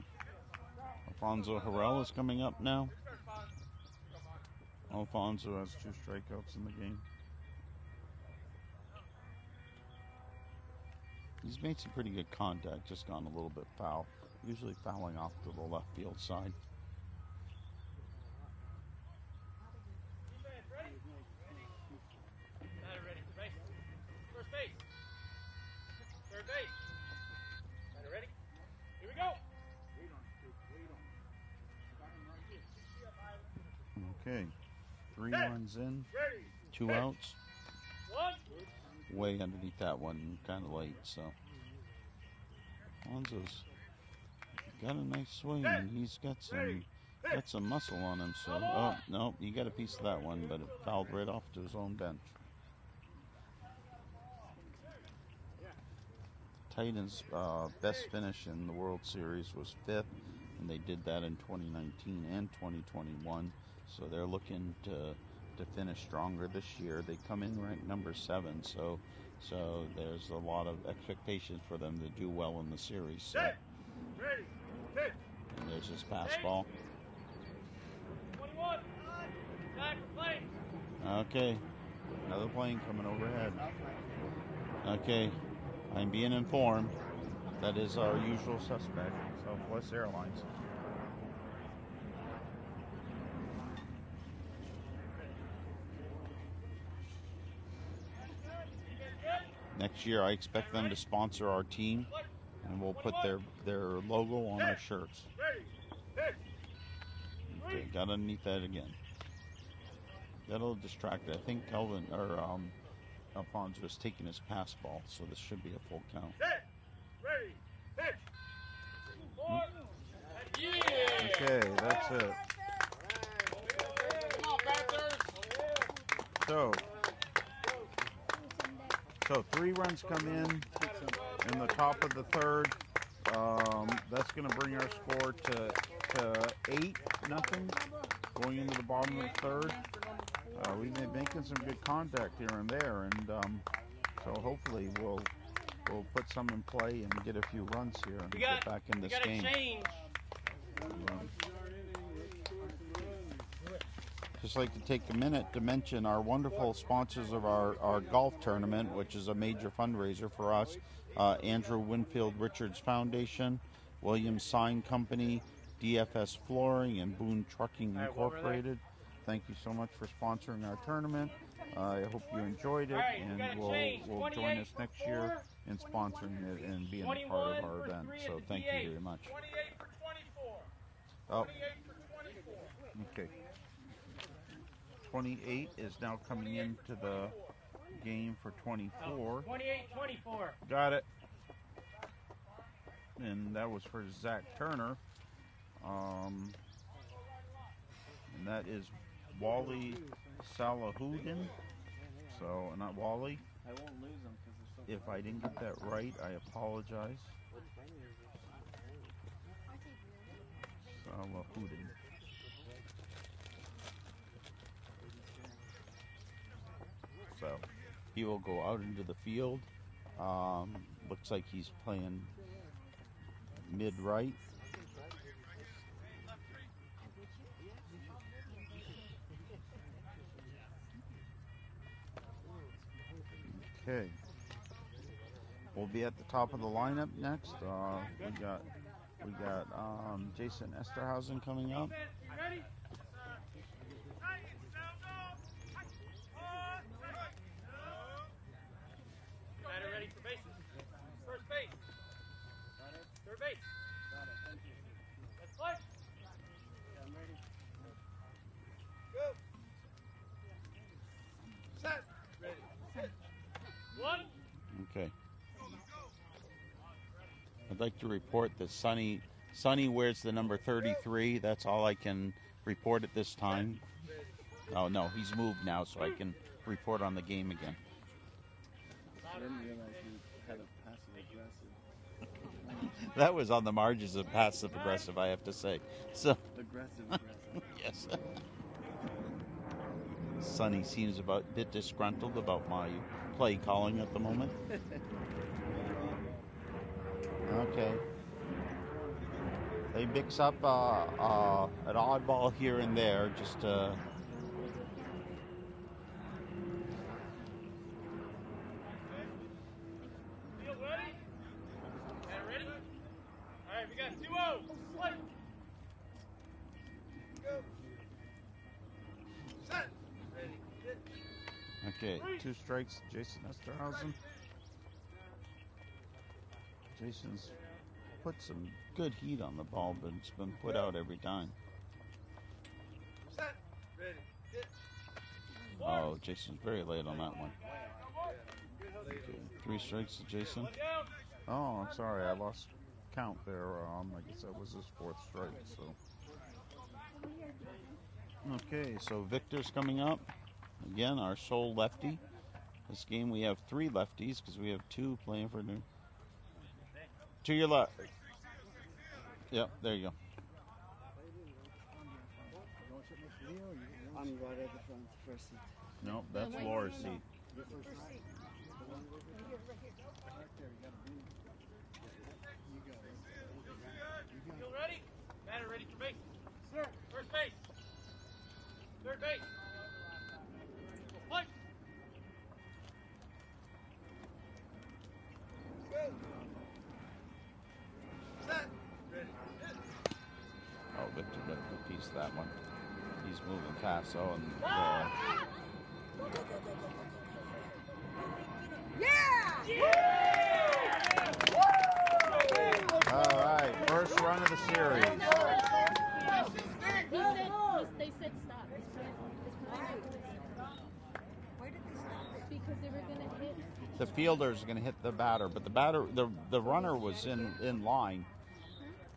Alfonso Harrell is coming up now. Alfonso has 2 strikeouts in the game. He's made some pretty good contact, just gone a little bit foul. Usually fouling off to the left field side. Defense ready? Batter ready for base. First base. 3 runs in, 2 outs. Way underneath that one, kind of late. So Alonso's got a nice swing. He's got some muscle on him. So oh no, he got a piece of that one, but it fouled right off to his own bench. Titans' best finish in the World Series was 5th, and they did that in 2019 and 2021. So they're looking to finish stronger this year. They come in ranked number 7, so there's a lot of expectations for them to do well in the series. So. And there's his pass ball. 21. Back for plane. Okay, another plane coming overhead. Okay, I'm being informed that is our usual suspect, Southwest Airlines. Next year, I expect them to sponsor our team, and we'll put their logo on our shirts. Okay, got underneath that again. Got a little distracted. I think Kelvin or Alfonso was taking his pass ball, so this should be a full count. Okay, that's it. Come on, Panthers! So 3 runs come in the top of the 3rd. That's going to bring our score to 8-0 going into the bottom of the 3rd. We've been making some good contact here and there, and so hopefully we'll put some in play and get a few runs here and get back in this game. Just like to take a minute to mention our wonderful sponsors of our golf tournament, which is a major fundraiser for us. Andrew Winfield Richards Foundation, Williams Sign Company, DFS Flooring, and Boone Trucking Incorporated. Thank you so much for sponsoring our tournament. I hope you enjoyed it, and will join us next year in sponsoring it and being a part of our event. So thank you very much. 28 for 24. Oh, 28 for 24. okay. 28 is now coming into the game for 24. 28-24. Got it. And that was for Zach Turner. And that is Wally Salahuddin. So, not Wally. I won't lose them because they're so. If I didn't get that right, I apologize. Salahuddin. So, he will go out into the field. Looks like he's playing mid-right. Okay. We'll be at the top of the lineup next. We got Jason Esterhausen coming up. Ready? Batter ready for bases. First base. Third base. Let's play. I'm ready. Go. Set. Ready. One. Okay. I'd like to report that Sonny wears the number 33. That's all I can report at this time. Oh no, he's moved now, so I can report on the game again. I didn't realize you had a passive aggressive. That was on the margins of passive aggressive, I have to say. So Aggressive. yes. Sonny seems a bit disgruntled about my play calling at the moment. Okay. They mix up an oddball here and there, just Field ready? Batter ready? All right, we got 2-0. Play. Go. Set. Ready. Hit. okay. 2 strikes, Jason Esterhausen. Jason's put some good heat on the ball, but it's been put out every time. Set. Ready. Hit. Oh, Jason's very late on that one. Okay, 3 strikes to Jason. Oh, I'm sorry, I lost count there. I guess that was his 4th strike. So, okay, so Victor's coming up again. Our sole lefty. This game we have 3 lefties because we have 2 playing for new. To your left. Yep, there you go. I'm right at the front, first seat. Nope, that's Laura's seat. Field ready? Batter ready for base. Sir. First base. Third base. Play. Set. Ready. Hit. Oh, Victor got a good piece of that one. He's moving fast. Oh, and all right, first run of the series. They said stop. Why did they stop? Because they were gonna hit. The fielder's going to hit the batter, but the runner was in line.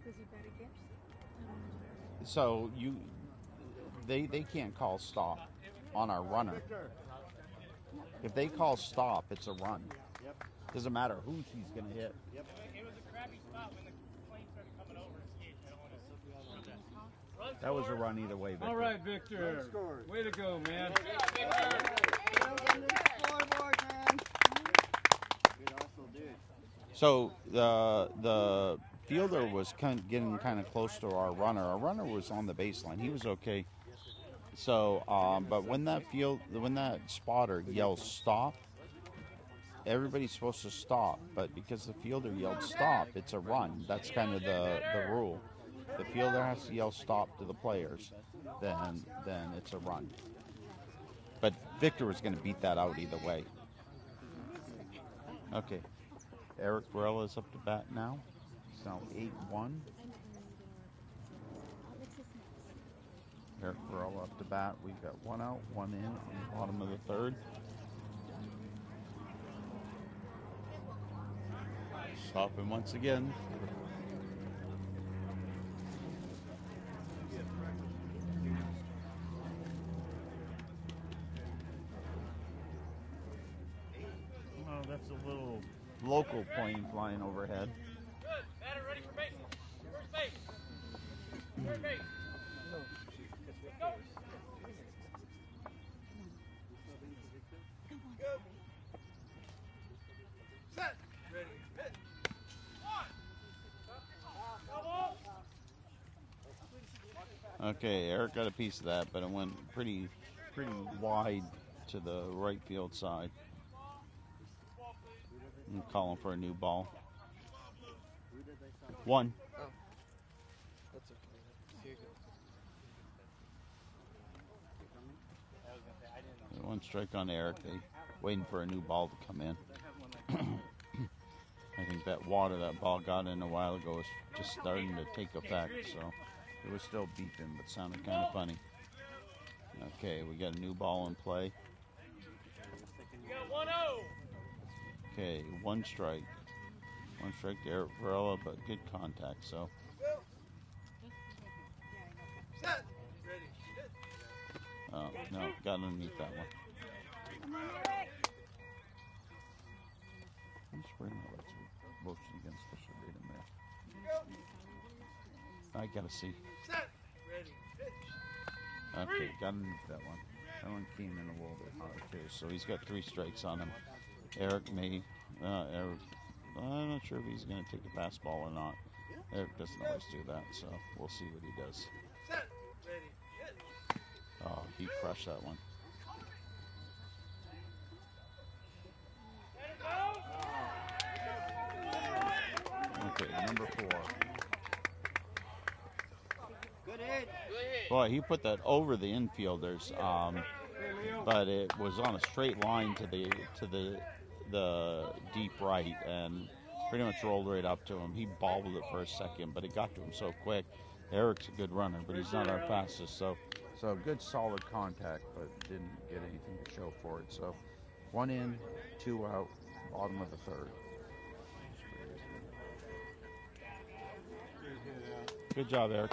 Was he bat against? So they can't call stop on our runner. If they call stop, it's a run. Doesn't matter who she's going to hit. It was a crappy spot when the plane started coming over and skate. I don't want to run that. That was a run either way, Victor. All right, Victor. Way to go, man. So the fielder was getting kind of close to our runner. Our runner was on the baseline. He was okay. So, but when that spotter yells stop, everybody's supposed to stop. But because the fielder yelled stop, it's a run. That's kind of the rule. The fielder has to yell stop to the players, then it's a run. But Victor was going to beat that out either way. Okay, Eric Varela is up to bat now. It's now 8-1. Eric Varela up to bat. We've got 1 out, 1 in the bottom of the 3rd. Stopping once again. Oh, that's a little local plane flying overhead. Good. Batter ready for base. First base. Third base. Go. Go. Set. Ready. Hit. One. Okay, Eric got a piece of that, but it went pretty wide to the right field side. I'm calling for a new ball. 1. That's okay. Here you go. 1 strike on Eric. They waiting for a new ball to come in. I think that water that ball got in a while ago is just starting to take effect, so it was still beeping, but sounded kind of funny. Okay, we got a new ball in play. You got 1-0. Okay, 1 strike. 1 strike to Eric Varela, but good contact, so. Set. Ready. Hit. Oh, no, got underneath that one. I'm just bringing my legs motion against special date in there. I gotta see. Set. Ready. Hit. Okay, got underneath that one. That one came in a little bit hard too, so he's got 3 strikes on him. Eric may, Eric, I'm not sure if he's going to take the fastball or not. Eric doesn't always do that, so we'll see what he does. Set. Ready. Hit. Oh, he crushed that one. Okay, number 4. Good hit. Boy, he put that over the infielders, but it was on a straight line to the deep right and pretty much rolled right up to him. He bobbled it for a second, but it got to him so quick. Eric's a good runner, but he's not our fastest, so So good solid contact, but didn't get anything to show for it. So 1 in, 2 out, bottom of the third. Good job, Eric.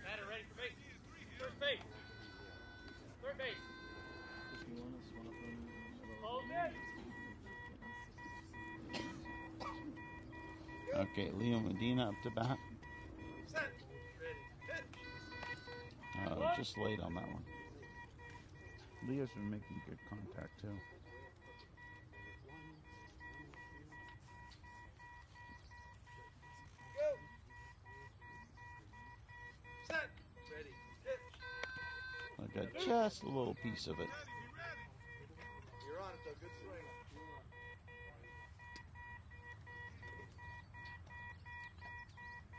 Batter ready for base. First base. Third base. Hold it. Okay, Leo Medina up to bat. Set. Ready. Hit. Just late on that one. Leo's been making good contact too. Go. Set. Ready. Hit. I got just a little piece of it. You're on it though. Good swing.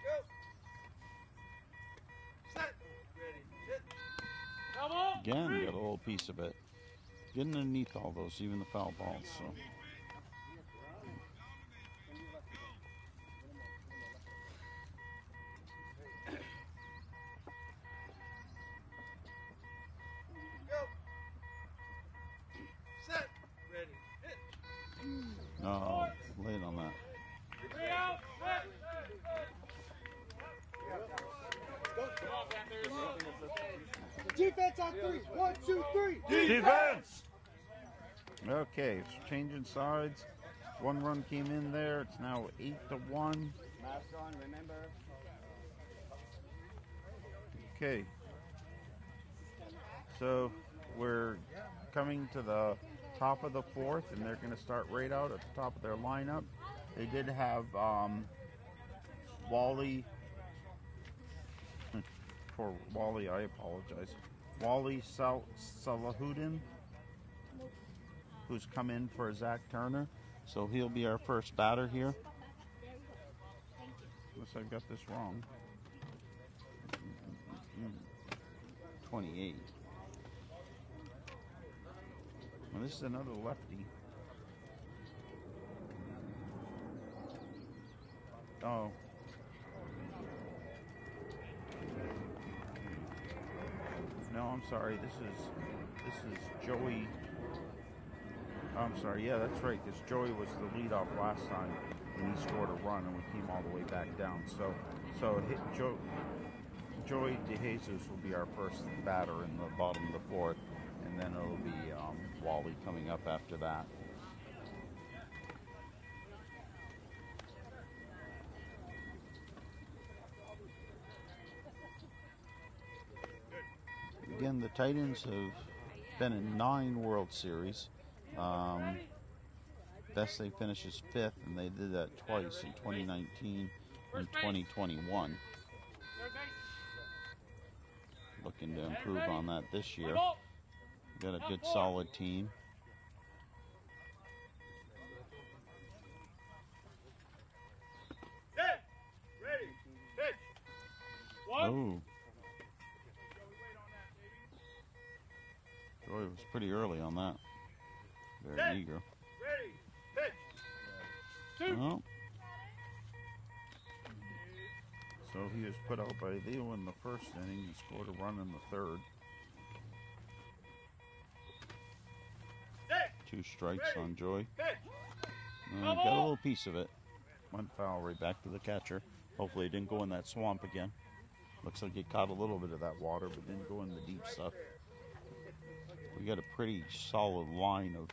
Go. Set. Ready. Hit. Come on. Again, got a little piece of it. Getting underneath all those, even the foul balls. So. Go. Set. Ready. Hit. No, late on that. 3 out. Set. Come on, Panthers. Defense on 3. 1, 2, 3. Defense! Okay, it's changing sides. 1 run came in there. It's now 8-1. Mask on, remember. Okay. So we're coming to the top of the 4th, and they're going to start right out at the top of their lineup. They did have Wally. For Wally, I apologize. Wally Salahuddin, who's come in for Zach Turner. So he'll be our first batter here. Unless I've got this wrong. 28. Well, this is another lefty. Oh. No, I'm sorry. This is Joey. I'm sorry. Yeah, that's right. Because Joey was the leadoff last time, and he scored a run, and we came all the way back down. So Joey DeJesus will be our first batter in the bottom of the 4th, and then it'll be Wally coming up after that. Again, the Titans have been in 9 World Series. Best they finished is 5th, and they did that twice in 2019 and 2021. Looking to improve on that this year. Got a good solid team. Hit. Ready. Pitch. Oh. Joey was pretty early on that. Very eager. Ready. Pitch. Well, so he was put out by Leo in the first inning and scored a run in the 3rd. Hit. 2 strikes on Joy. Pitch. Got a little piece of it. Went foul right back to the catcher. Hopefully it didn't go in that swamp again. Looks like it caught a little bit of that water, but didn't go in the deep stuff. We got a pretty solid line of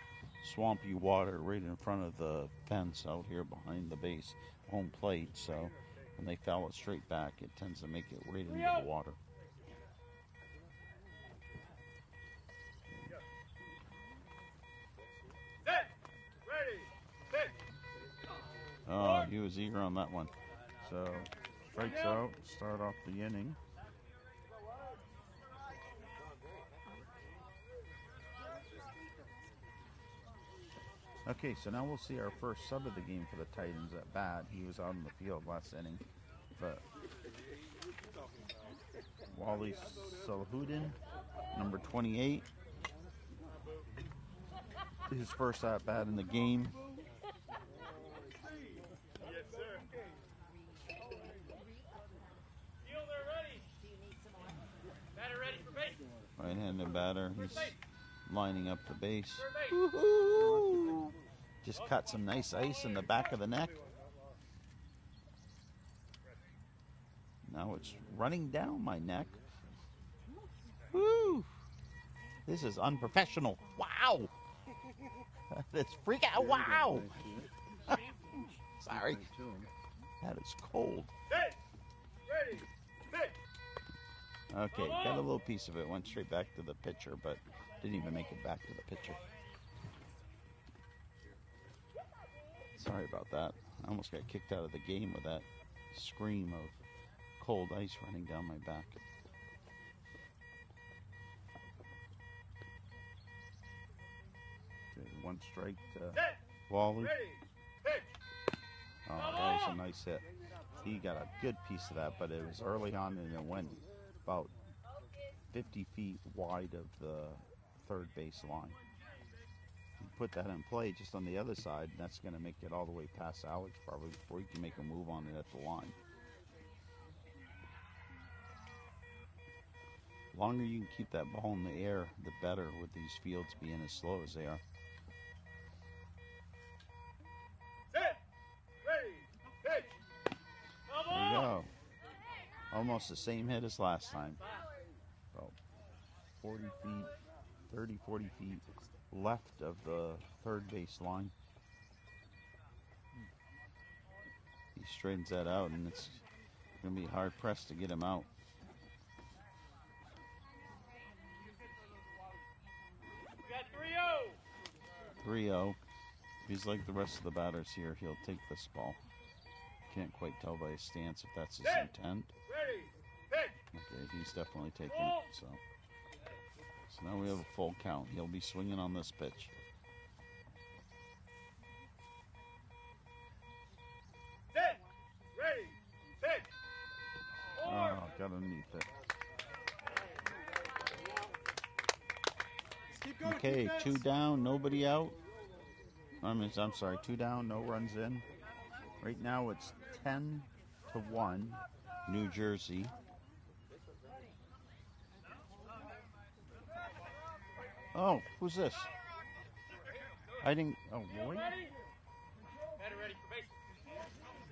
swampy water right in front of the fence out here behind the base home plate. So when they foul it straight back, it tends to make it right into the water. Set. Ready. Pitch. Oh, he was eager on that one. So strikes out, start off the inning. Okay, so now we'll see our first sub of the game for the Titans at bat. He was out in the field last inning, but Wally Salahudin, number 28. His first at bat in the game. Yes, sir. Fielder ready. Batter ready for base. Right-handed batter. He's lining up the base. Third base. Woo-hoo! Just cut some nice ice in the back of the neck. Now it's running down my neck. Woo! This is unprofessional. Wow! That's freak out. Wow! Sorry. That is cold. Set. Ready. Pitch. Okay, got a little piece of it. Went straight back to the pitcher, but didn't even make it back to the pitcher. Sorry about that. I almost got kicked out of the game with that scream of cold ice running down my back. Okay, one strike to Set. Wally. Ready. Pitch. Oh, that was a nice hit. He got a good piece of that, but it was early on and it went about 50 feet wide of the third base line. You put that in play just on the other side, and that's going to make it all the way past Alex probably before you can make a move on it at the line. The longer you can keep that ball in the air, the better with these fields being as slow as they are. Set. Ready. Pitch. Come There you on. go. Almost the same hit as last time. About 40 feet, 30, 40 feet left of the third base line. He straightens that out, and it's going to be hard pressed to get him out. We got 3-0. 3-0. If he's like the rest of the batters here, he'll take this ball. Can't quite tell by his stance if that's his intent. Ready. Pitch. Okay, he's definitely taking it. So now we have a full count. He'll be swinging on this pitch. Set. Ready. Pitch. Oh, got underneath it. Okay, 2 down, nobody out. I'm sorry, 2 down, no runs in. Right now it's 10-1, New Jersey. Oh, who's this? I didn't. Oh, wait. Ready. Batter ready for base.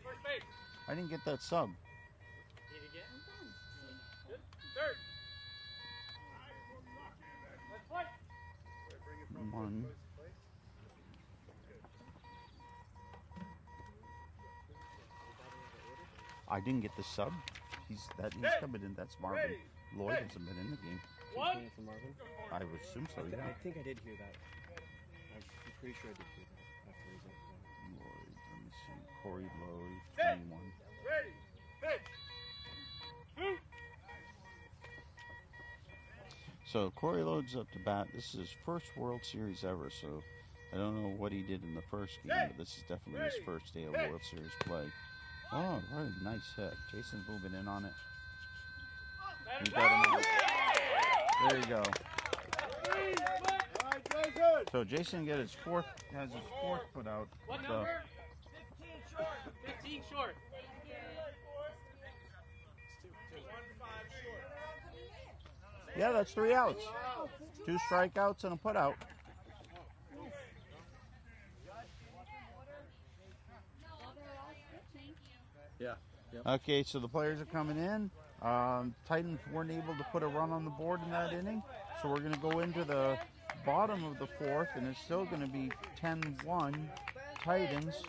First base. I didn't get that sub. Need to get. Good. Third. Let's play. 1. I didn't get the sub. He's coming in. That's Marvin. Ready. Lloyd hasn't been in the game. One. From Marvin? I would assume so. Yeah. I think I did hear that. I'm pretty sure I did hear that after he's up. Lloyd. Let me see. Corey Lloyd. Set. 21. Ready. Pitch. Shoot. So Corey Lloyd's up to bat. This is his first World Series ever. So I don't know what he did in the first game, but this is definitely his first day of World Series play. Oh, very nice hit. Jason's moving in on it. He got him out. There you go. So Jason has his fourth put out. What So, number? 15 short. 15 short. yeah, that's 3 outs. 2 strikeouts and a put out. Yeah. Okay, so the players are coming in. Titans weren't able to put a run on the board in that inning, so we're going to go into the bottom of the 4th, and it's still going to be 10-1 Titans.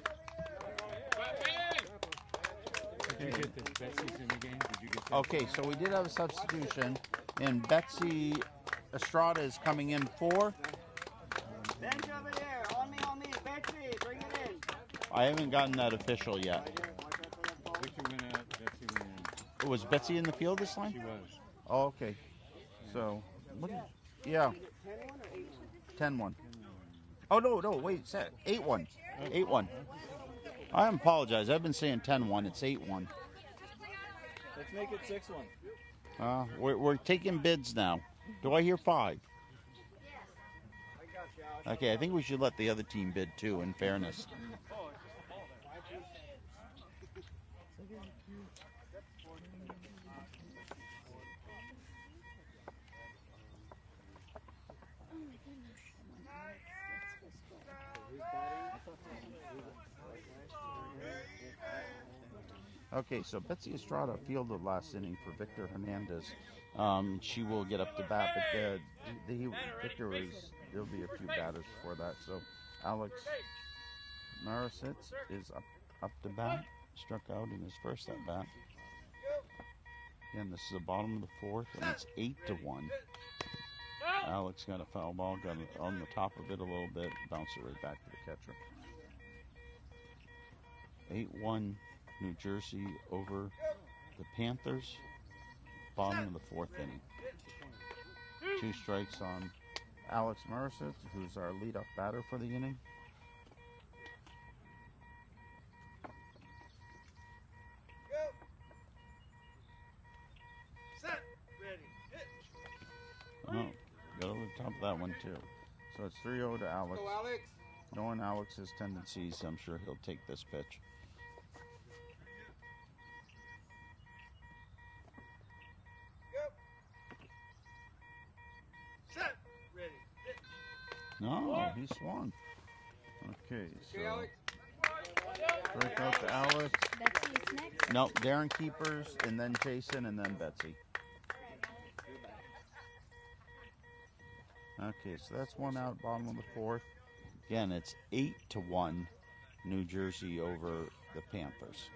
Did you get the Betsy's in the game? Did you get that? Okay, so we did have a substitution, and Betsy Estrada is coming in for. Bench over there. On me. Betsy, bring it in. I haven't gotten that official yet. Victor went out, Betsy went in. Was Betsy in the field this time? She was. Oh, okay. So, yeah. 10-1. Oh, no, wait, 8-1. 8-1. I apologize. I've been saying 10-1. It's 8-1. Let's make it 6-1. We're taking bids now. Do I hear 5? Okay, I think we should let the other team bid too, in fairness. Okay, so Betsy Estrada fielded last inning for Victor Hernandez. She will get up to bat, but Victor there'll be a few batters before that. So Alex Marisitz is up to bat, struck out in his first at bat. Again, this is the bottom of the 4th, and it's 8-1. Alex got a foul ball, got it on the top of it a little bit, bounced it right back to the catcher. 8-1 New Jersey over the Panthers, bottom of the 4th inning. 2 strikes on Alex Marisitz, who's our leadoff batter for the inning. Oh, got over the top of that one too. So it's 3-0 to Alex. Knowing Alex's tendencies, I'm sure he'll take this pitch. No, he swung. Okay, so strike out to Alex. Betsy is next. No, Darren Keepers, and then Jason, and then Betsy. Okay, so that's 1 out, bottom of the 4th. Again, it's 8-1 New Jersey over the Panthers.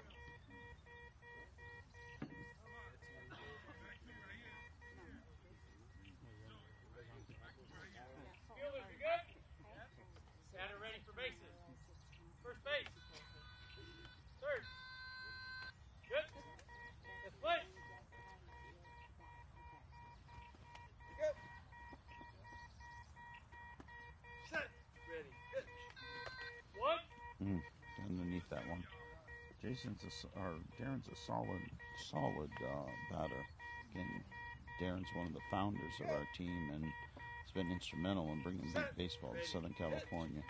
Batter ready for bases. First base. Third. Good. Let's play. Set. Ready. Good. 1. Underneath that one. Darren's a solid batter. Again, Darren's one of the founders of our team, and has been instrumental in bringing baseball to Southern California.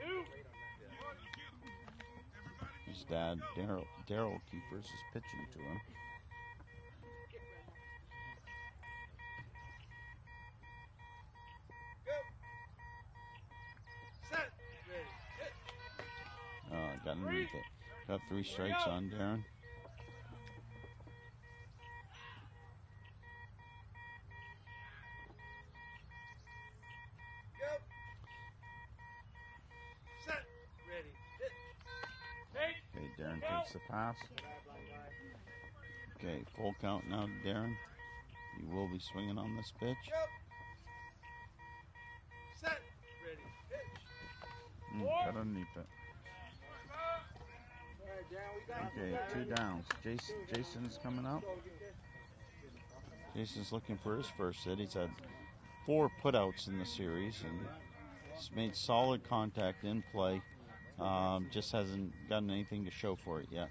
2. His dad, Daryl Keepers, is pitching to him. Set. Ready. Got underneath it. Got 3 strikes on Darren. Okay, Darren takes the pass. Okay, full count now to Darren. He will be swinging on this pitch. Set. Ready. Got underneath it. Okay, 2 downs. Jason's coming up. Jason's looking for his first hit. He's had 4 putouts in the series, and he's made solid contact in play. Just hasn't gotten anything to show for it yet.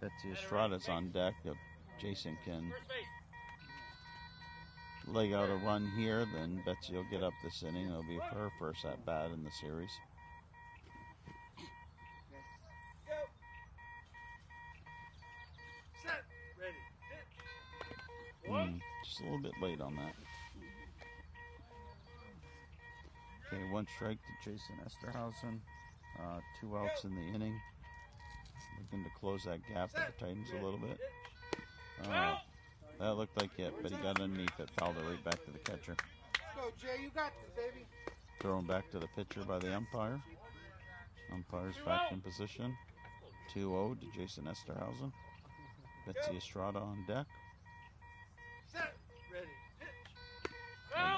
Betsy Estrada's on deck. If Jason can leg out a run here, then Betsy will get up this inning. It'll be her first at bat in the series. Set. Ready. Just a little bit late on that. Okay, 1 strike to Jason Esterhausen. 2 outs in the inning. Looking to close that gap with the Titans a little bit. That looked like it, but he got underneath it, fouled it right back to the catcher. Let's go, Jay. You got this, baby. Thrown back to the pitcher by the umpire. Umpire's back in position. 2-0 to Jason Esterhausen. Betsy Estrada on deck. Set. Ready.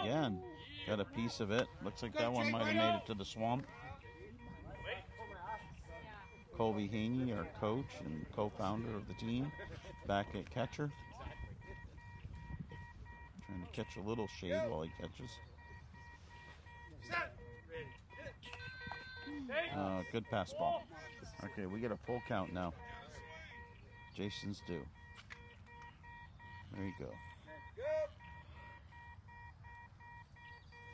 Again, got a piece of it. Looks like that one might have made it to the swamp. Colby Haney, our coach and co-founder of the team, back at catcher. catch a little shade while he catches. Set. Ready. Take. Good pass ball. Okay, we get a full count now. Jason's due. There you go. Go.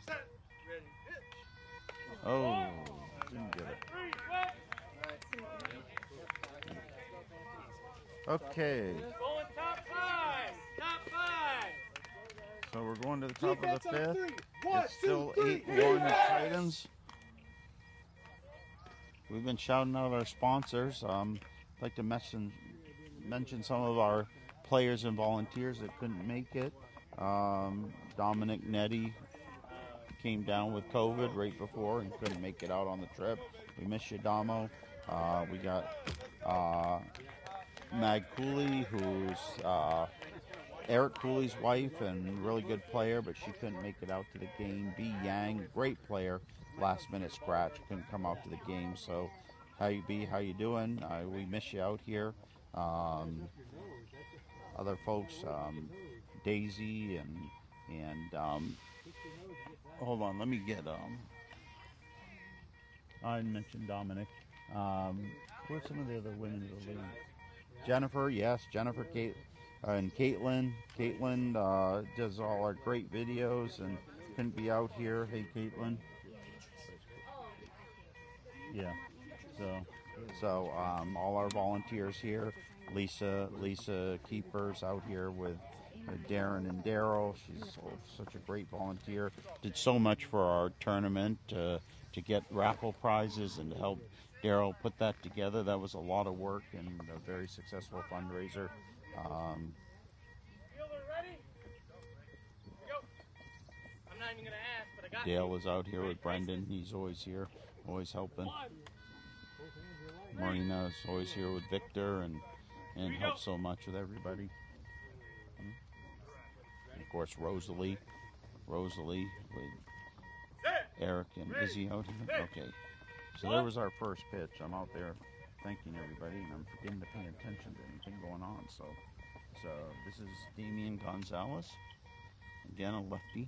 Set. Ready. Pitch. Oh, didn't get it. Three. Wet. Okay, Going top five. Top five. so we're going to the top of the fifth. One, It's still two, three. 8-1 Titans. We've been shouting out our sponsors. I'd like to mention some of our players and volunteers that couldn't make it. Dominic Nettie came down with COVID right before and couldn't make it out on the trip. We miss you, Damo. We got Mag Cooley, who's Eric Cooley's wife and really good player, but she couldn't make it out to the game. B. Yang, great player, last minute scratch, couldn't come out to the game. So, how you be? How you doing? We miss you out here. Other folks, Daisy and hold on, let me get I mentioned Dominic. Where's some of the other women in the league? Jennifer, yes, Jennifer, and Caitlin. Caitlin does all our great videos and couldn't be out here. Hey, Caitlin. Yeah. So all our volunteers here. Lisa Keepers out here with Darren and Daryl. She's such a great volunteer. Did so much for our tournament to get raffle prizes and to help Daryl put that together. That was a lot of work and a very successful fundraiser. Fielder ready? Here we go. I'm not even gonna ask, but I got Dale is out here with Brendan. He's always here, always helping. Marina is always here with Victor and helps so much with everybody. And of course, Rosalie with Eric and Izzy out here. Okay, so there was our first pitch. I'm out there thanking everybody, and I'm forgetting to pay attention to anything going on. So this is Damian Gonzalez, again a lefty.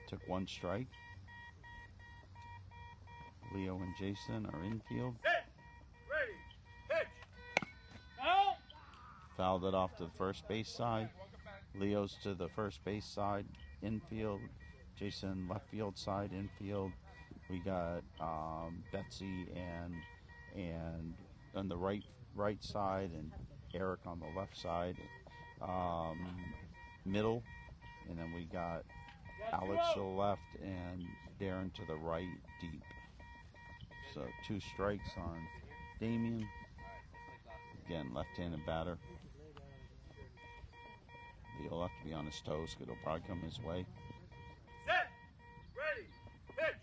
Took one strike. Leo and Jason are infield. Ready. Pitch. Out. Fouled it off to the first base side. Leo's to the first base side, infield. Jason left field side, infield. We got Betsy and on the right side, and Eric on the left side, middle, and then we got Alex to the left and Darren to the right, deep. So 2 strikes on Damien. Again, left-handed batter. He'll have to be on his toes because it'll probably come his way. Set. Ready. Pitch.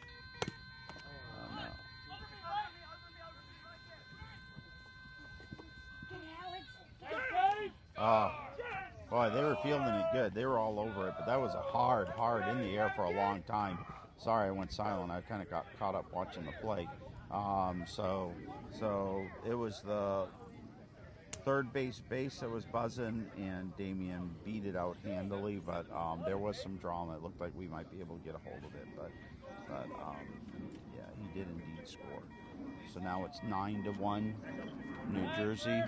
No. Boy, they were fielding it good. They were all over it, but that was a hard in the air for a long time. Sorry, I went silent. I kind of got caught up watching the play. So it was the third base that was buzzing, and Damien beat it out handily, but there was some drama. It looked like we might be able to get a hold of it, but yeah, he did indeed score. So now it's 9-1, New Jersey.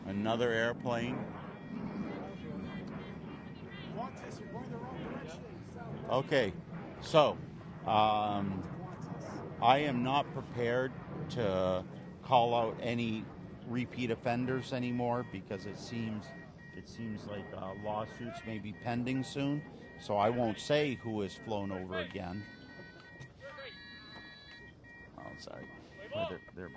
Another airplane. Okay, so I am not prepared to call out any repeat offenders anymore because it seems like lawsuits may be pending soon. So I won't say who has flown over again. Oh, sorry. But they're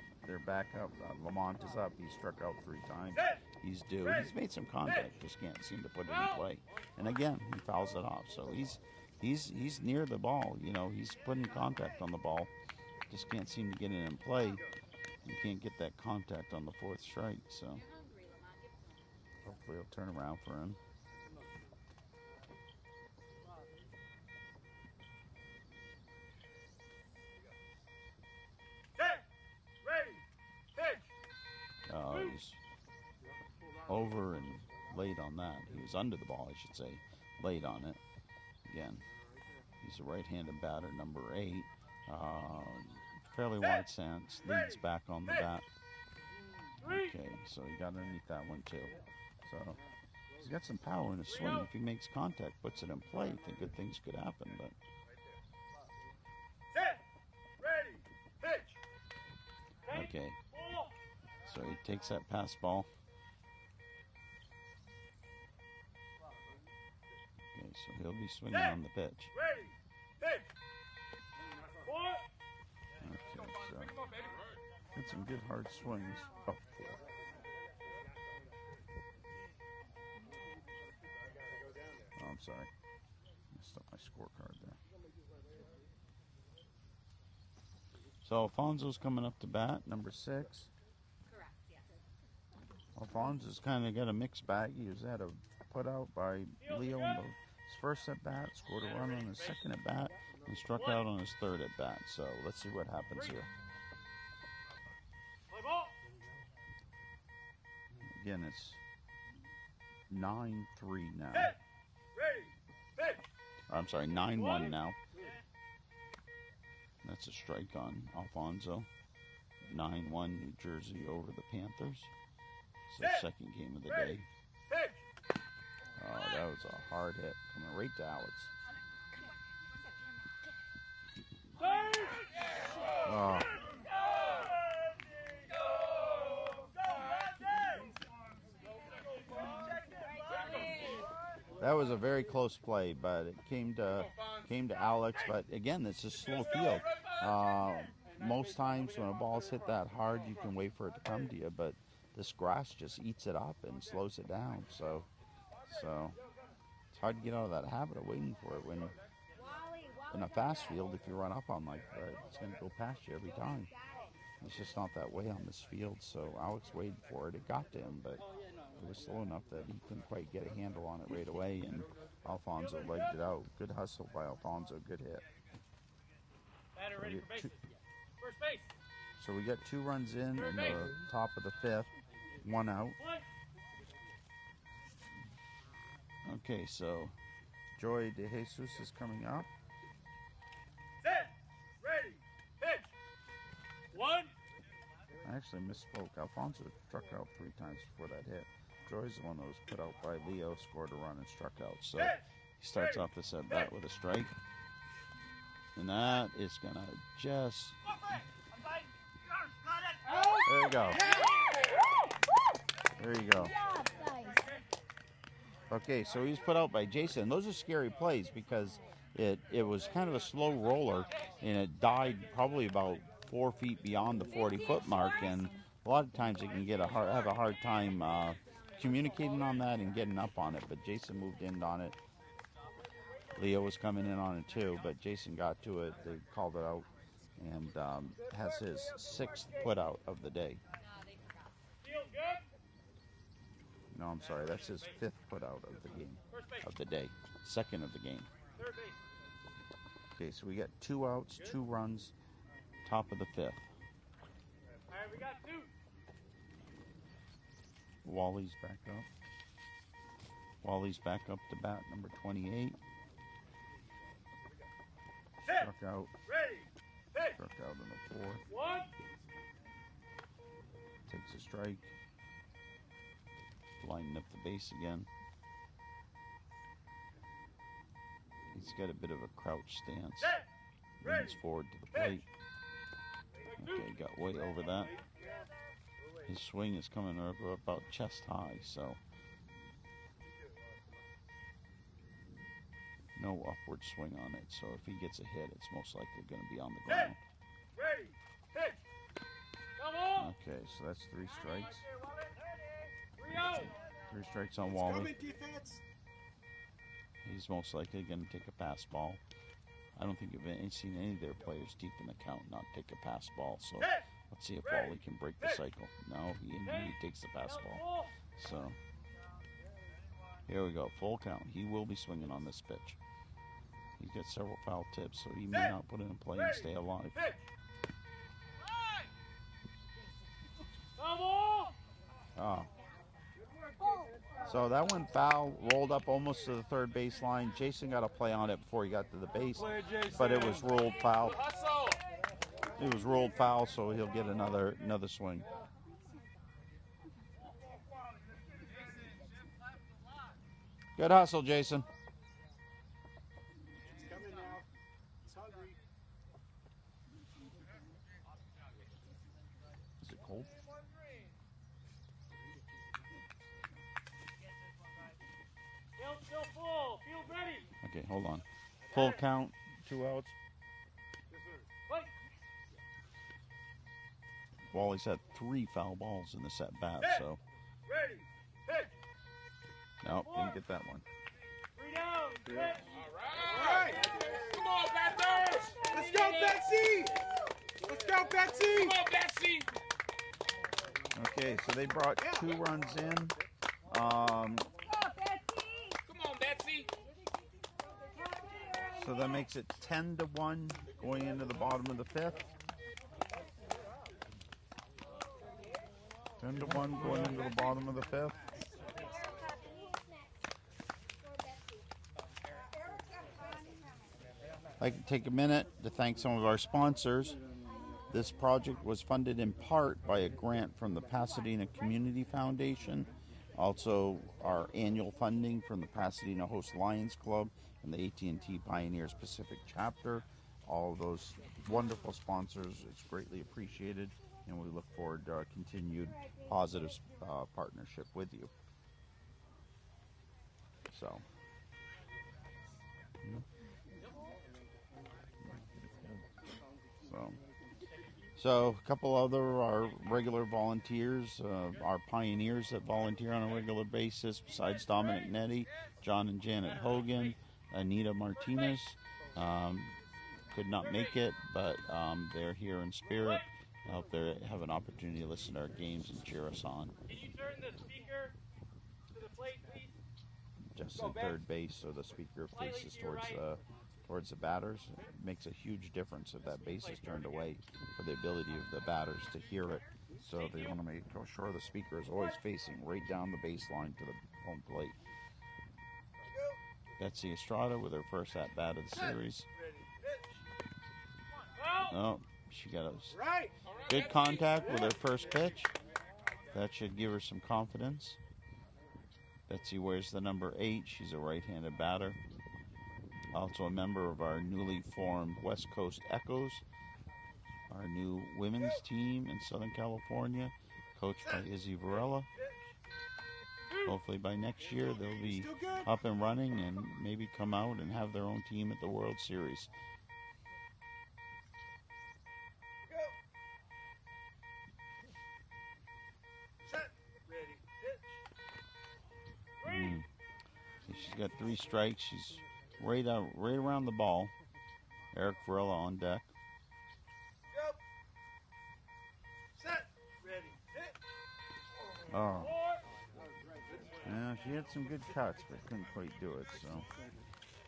back up. Lamont is up. He struck out 3 times. He's due. He's made some contact. Just can't seem to put it in play. And again, he fouls it off. So he's near the ball. You know, he's putting contact on the ball. Just can't seem to get it in play. You can't get that contact on the 4th strike. So hopefully it'll turn around for him. He's over and late on that. He was under the ball, I should say. late on it. Again, he's a right-handed batter, number 8. Fairly wide stance, leads back on the bat. Okay, so he got underneath that one too. So he's got some power in his swing. If he makes contact, puts it in play, I think good things could happen. But Set. Ready. Pitch. okay, Ball. so he takes that pass ball. Okay, so he'll be swinging on the pitch. Ready. Pitch. Ball. Okay, so got some good hard swings up there. Oh, I'm sorry. Messed up my scorecard there. So Alfonso's coming up to bat, number 6. Correct, yes. Alfonso's kind of got a mixed bag. He was had a put out by Leo in his first at bat, scored a run on his second at bat, and struck out on his third at bat. So let's see what happens here. Play ball. Again, it's 9-3 now. Set. Ready. Pitch. I'm sorry, 9-1 now. That's a strike on Alfonso. 9-1 New Jersey over the Panthers. It's the second game of the day. Pitch. Oh, that was a hard hit. Coming right to Alex. Third. Oh, that was a very close play, but it came to Alex. But again, it's a slow field. Most times when a ball's hit that hard, you can wait for it to come to you, but this grass just eats it up and slows it down. So it's hard to get out of that habit of waiting for it. When in a fast field, if you run up on like that, it's going to go past you every time. It's just not that way on this field. So Alex waited for it. It got to him, but it was slow enough that he couldn't quite get a handle on it right away, and Alfonso legged it out. Good hustle by Alfonso. Good hit. Batter ready for bases. First base. So we got 2 runs in the top of the 5th, 1 out. Okay, so Joy De Jesus is coming up. Set. Ready. Pitch. 1. I actually misspoke. Alfonso struck out 3 times before that hit. Joy's the one that was put out by Leo, scored a run and struck out. So he starts off this at bat with a strike. And that is going to just... There you go. There you go. Okay, so he's put out by Jason. Those are scary plays because it was kind of a slow roller, and it died probably about 4 feet beyond the 40-foot mark, and a lot of times you can have a hard time communicating on that and getting up on it. But Jason moved in on it. Leo was coming in on it too, but Jason got to it. They called it out, and has his 6th put out of the day. No, I'm sorry. That's his 5th put out of the game, of the day, 2nd of the game. Okay, so we got 2 outs, 2 runs, top of the 5th. All right, we got 2. Wally's back up. Wally's back up to bat, number 28. Struck out. Ready. Pitch. Struck out in the 4th. 1. Takes a strike. Lining up the base again. He's got a bit of a crouch stance. Set. Leans forward to the plate. Okay, got way over that. His swing is coming over about chest high, so no upward swing on it. So if he gets a hit, it's most likely going to be on the ground. Ready. Pitch. Come on. Okay, so that's 3 strikes. 3 out. 3 strikes on Wally. Coming defense. He's most likely going to take a pass ball. I don't think I've seen any of their players deep in the count not take a pass ball. So let's see if Wally can break the cycle. No, he takes the pass ball. So here we go, full count. He will be swinging on this pitch. He's got several foul tips, so he may not put it in play and stay alive. Come on. Ah. So that went foul, rolled up almost to the third baseline. Jason got a play on it before he got to the base, but it was ruled foul. It was ruled foul, so he'll get another swing. Good hustle, Jason. It's coming now. It's hungry. Is it cold? Field still full. Field ready. Okay, hold on. Full count, 2 outs. Fight. Wally's had 3 foul balls in this at bat, so Ready. Hit. nope, didn't get that one. 3 down. Hit. All right. Come on, Panthers. Let's go, Betsy. Let's go, Betsy. Come on, Betsy. Okay, so they brought 2 runs in. Come on, Betsy. So that makes it 10-1 going into the bottom of the 5th. 10-1 going into the bottom of the 5th. I'd like to take a minute to thank some of our sponsors. This project was funded in part by a grant from the Pasadena Community Foundation, also our annual funding from the Pasadena Host Lions Club and the AT&T Pioneers Pacific Chapter. All of those wonderful sponsors, it's greatly appreciated, and we look forward to our continued positive partnership with you. So a couple other our regular volunteers, our pioneers that volunteer on a regular basis, besides Dominic Nettie, John and Janet Hogan, Anita Martinez, could not make it, but they're here in spirit. I hope they have an opportunity to listen to our games and cheer us on. Can you turn the speaker to the plate, please? Just at third base, so the speaker faces towards the batters. It makes a huge difference if that base is turned away for the ability of the batters to hear it. So they want to make sure the speaker is always facing right down the baseline to the home plate. Betsy Estrada with her first at bat of the series. Oh, she got a good contact with her first pitch. That should give her some confidence. Betsy wears the number 8. She's a right-handed batter. Also a member of our newly formed West Coast Echoes, our new women's team in Southern California, coached by Izzy Varela. Hopefully by next year they'll be up and running and maybe come out and have their own team at the World Series. She's got 3 strikes. She's right around the ball. Eric Varela on deck. Oh. Yeah, she had some good cuts, but couldn't quite do it. So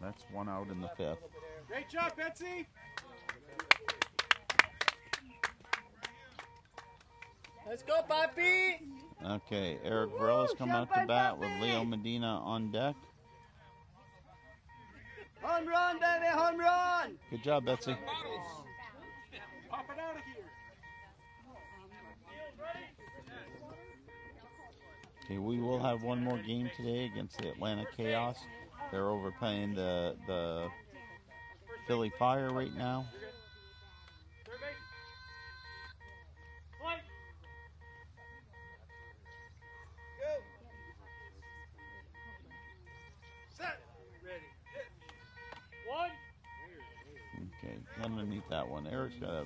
that's 1 out in the 5th. Great job, Betsy. Let's go, Papi. Okay, Eric Varela's coming out to bat with Leo Medina on deck. Home run, baby, home run! Good job, Betsy. Pop it out of here. Okay, we will have one more game today against the Atlanta Chaos. They're overplaying the Philly Fire right now. Okay, underneath that one. Eric's got a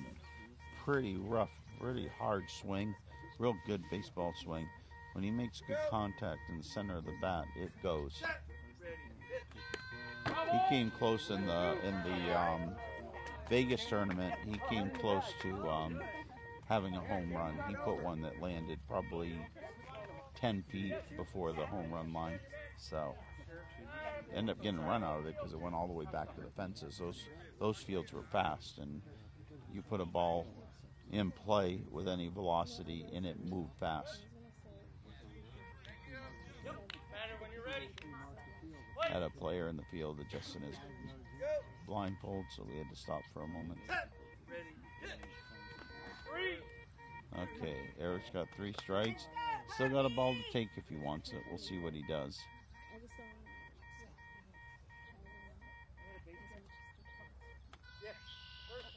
pretty rough, pretty hard swing. Real good baseball swing. When he makes good contact in the center of the bat, it goes. He came close in the Vegas tournament. He came close to having a home run. He put one that landed probably 10 feet before the home run line. So ended up getting a run out of it because it went all the way back to the fences. Those fields were fast, and you put a ball in play with any velocity and it moved fast. had a player in the field adjusting his blindfold, so we had to stop for a moment. Ready, hit. 3. Okay, Eric's got 3 strikes. Still got a ball to take if he wants it. We'll see what he does. Yes. First.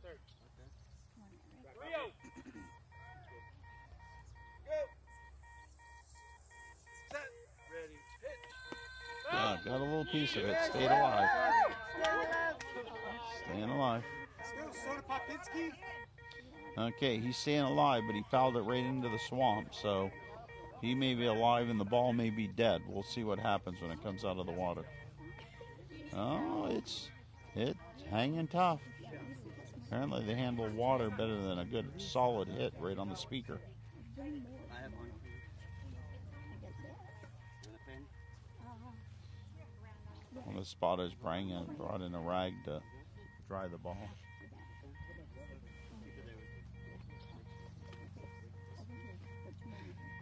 Third. 3-0. Go. Set. Ready, hit. Got a little piece of it. Stayed alive. Staying alive. Okay, he's staying alive, but he fouled it right into the swamp, so he may be alive and the ball may be dead. We'll see what happens when it comes out of the water. Oh, it's hanging tough. Apparently they handle water better than a good solid hit right on the speaker. I have one. And a pen? One of the spotters brought in a rag to dry the ball.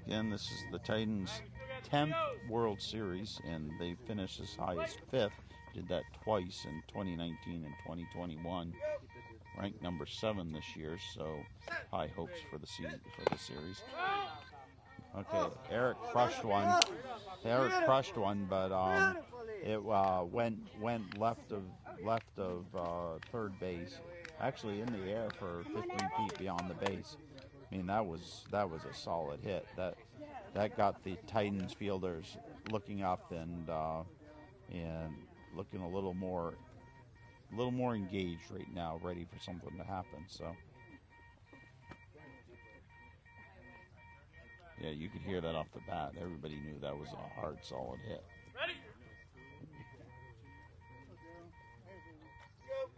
Again, this is the Titans' 10th World Series, and they finished as high as 5th. Did that twice in 2019 and 2021. Ranked number 7 this year, so high hopes for the series. Okay, Eric crushed one. But it went left of third base. Actually, in the air for 15 feet beyond the base. I mean, that was a solid hit. That got the Titans fielders looking up and looking a little more engaged right now, ready for something to happen. So yeah, you could hear that off the bat. Everybody knew that was a hard, solid hit. Ready? Go.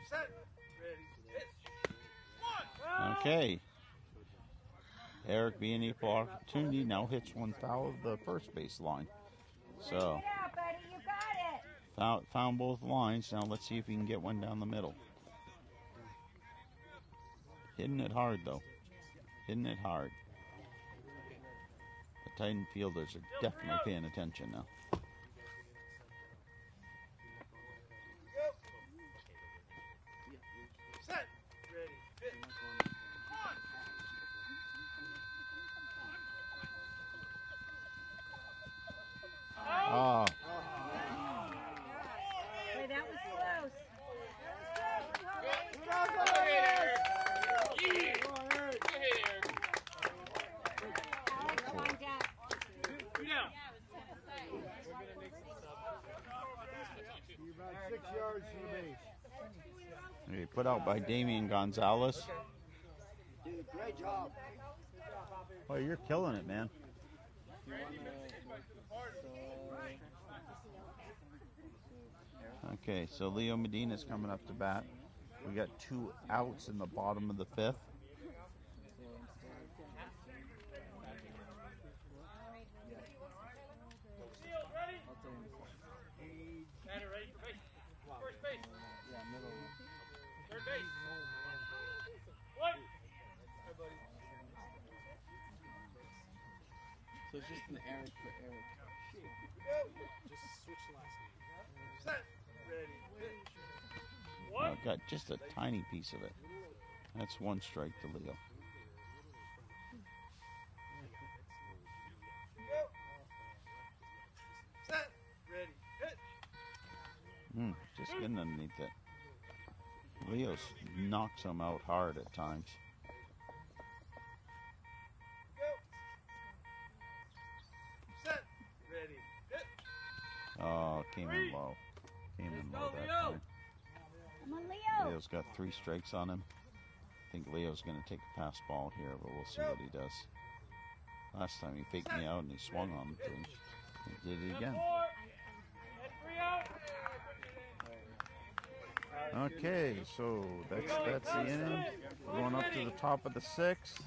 Set. Ready, hit. 1. Okay. Eric, being equal opportunity, now hits one foul of the first base line. So Yeah, buddy, you got it. found both lines. Now let's see if he can get one down the middle. Hitting it hard though. Hitting it hard. The Titan fielders are definitely paying attention now. Go. Set. Ready, hit. 1. Ah, Wait, that was close. Come on, Jack. 3 down. okay, put out by Damian Gonzalez. Dude, great job. Oh, you're killing it, man. Okay, so Leo Medina's coming up to bat. We got 2 outs in the bottom of the 5th. Field, ready? Batter ready for base. First base. Third base. 1. Hi, buddy. So it's just an Eric for Eric. Go. Just switch last name. Set. Ready, hit. 1. I've got just a tiny piece of it. That's 1 strike to Leo. Go. Set. Ready, hit. Just getting underneath it. Leo knocks him out hard at times. Go. Set. Ready, hit. Oh, came in low. Came in low that time. Come on, Leo. Leo's got 3 strikes on him. I think Leo's going to take a pass ball here, but we'll see what he does. Last time he faked me out and he swung on him. He did it again. 4. And 3 out. Okay, so that's the inning. We're going up to the top of the 6th.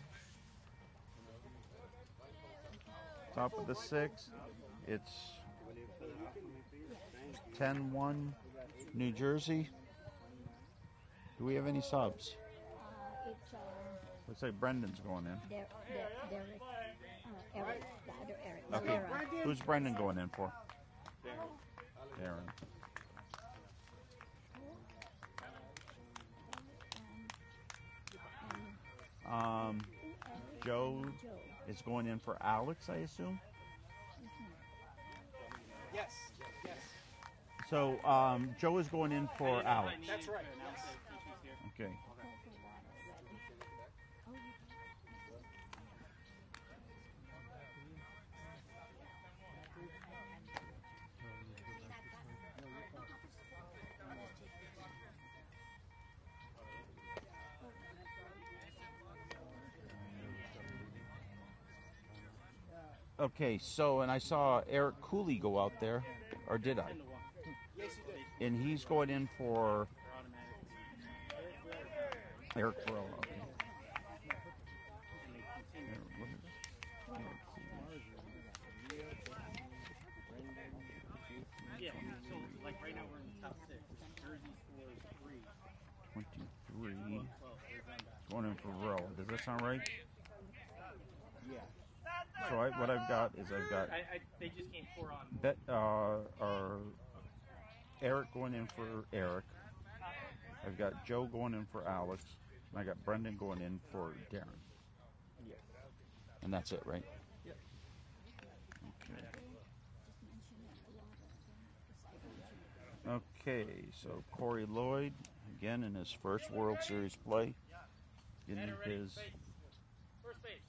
Top of the 6th. It's 10-1 New Jersey. Do we have any subs? It's Looks like Brendan's going in. Derek. Eric, the other Eric. Okay. Valera. Who's Brendan going in for? Darren. Joe is going in for Alex, I assume. Yes. Yes. So Joe is going in for Alex. That's right. Yes. Okay. Okay, so, and I saw Eric Cooley go out there, or did I? Yes, you did. And he's going in for Eric Farrell. Okay. Yeah, so like right now we're in the top 6. Jersey scores 3. 23. Going in for Farrell. Does that sound right? Yeah. So what I've got is I've got They just can't pour on. Eric going in for Eric. I've got Joe going in for Alex. And I got Brendan going in for Darren. Yes. And that's it, right? Yep. Okay. Okay, so Corey Lloyd, again in his first World Series play, getting his First base.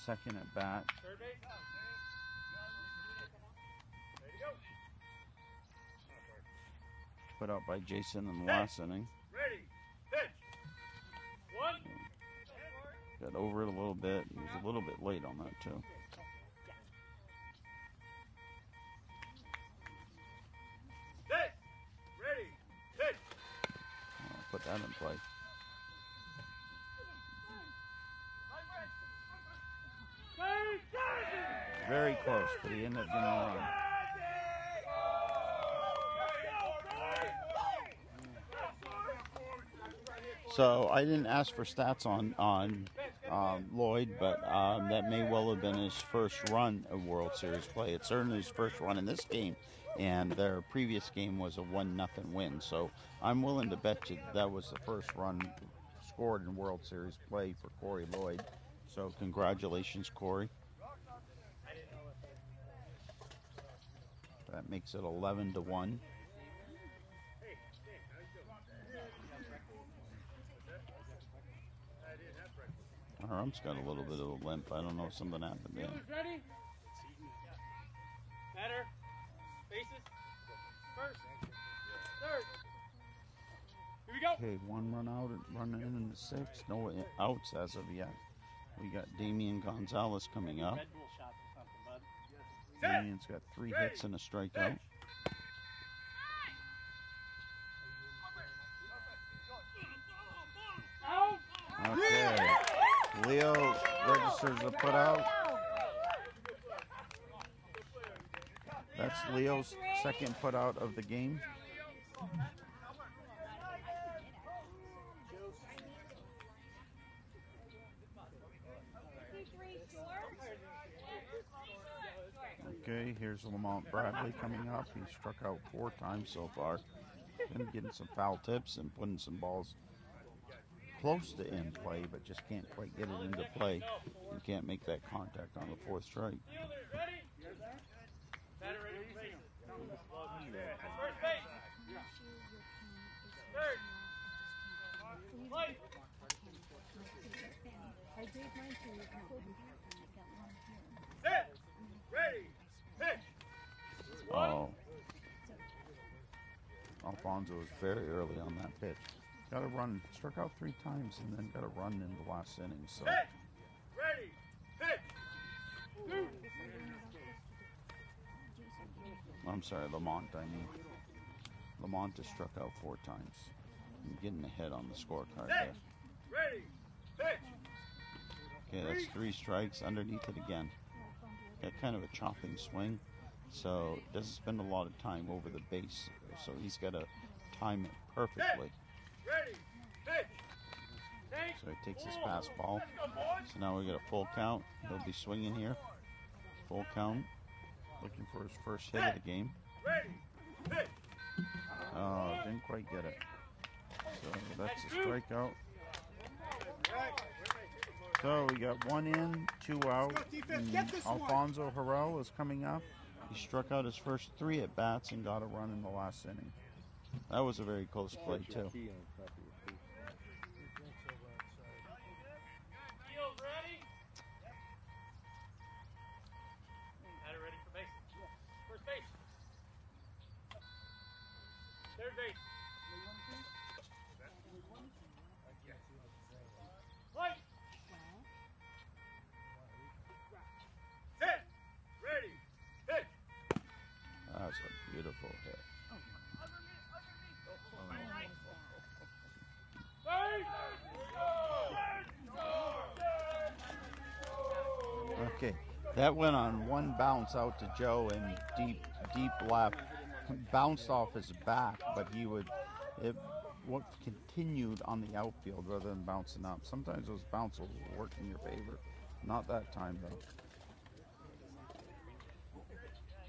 second at bat. Third base. Ready to go. Put out by Jason in the last inning. Ready. Pitch. 1. Got over it a little bit. He was a little bit late on that too. Set. Ready. Pitch. I'll put that in play. Very close, but he ended up getting a run. So I didn't ask for stats on Lloyd, but that may well have been his first run of World Series play. It's certainly his first run in this game, and their previous game was a 1-0 win. So I'm willing to bet you that was the first run scored in World Series play for Corey Lloyd. So congratulations, Corey. That makes it 11-1. Our ump's got a little bit of a limp. I don't know if something happened there. Ready? Batter. Bases. First. Third. Here we go. Okay, one run out, running in the 6th. No outs as of yet. We got Damian Gonzalez coming up. Red Bull shot or something, bud. Damian's got 3 hits and a strikeout. Okay. Leo registers a putout. That's Leo's second putout of the game. Okay, here's Lamont Bradley coming up. He struck out 4 times so far. Been getting some foul tips and putting some balls close to in play, but just can't quite get it into play. You can't make that contact on the 4th strike. Ready? Batter ready for base. First base. Third. Play. Set. Ready. Pitch. Oh. Alfonso was very early on that pitch. Got a run, struck out 3 times, and then got a run in the last inning. So. Set. Ready. Pitch. 2. I'm sorry, Lamont, I mean. Lamont has struck out 4 times. I'm getting ahead on the scorecard there. Ready. Pitch. Okay, that's 3 strikes. Underneath it again. Got kind of a chopping swing, so doesn't spend a lot of time over the base. So he's got to time it perfectly. Ready. Pitch. Thanks. So So he takes his pass ball. So now we get a full count. He'll be swinging here. Full count. Looking for his first hit of the game. Oh, didn't quite get it. So that's a strikeout. So we got 1 in, 2 out. And Alfonso Harrell is coming up. He struck out his first 3 at bats and got a run in the last inning. That was a very close play too. Third base. Right. Set. Ready. Hit. That's a beautiful hit. Okay, that went on one bounce out to Joe and deep left. Bounced off his back, but it continued on the outfield rather than bouncing up. Sometimes those bounces will work in your favor. Not that time though.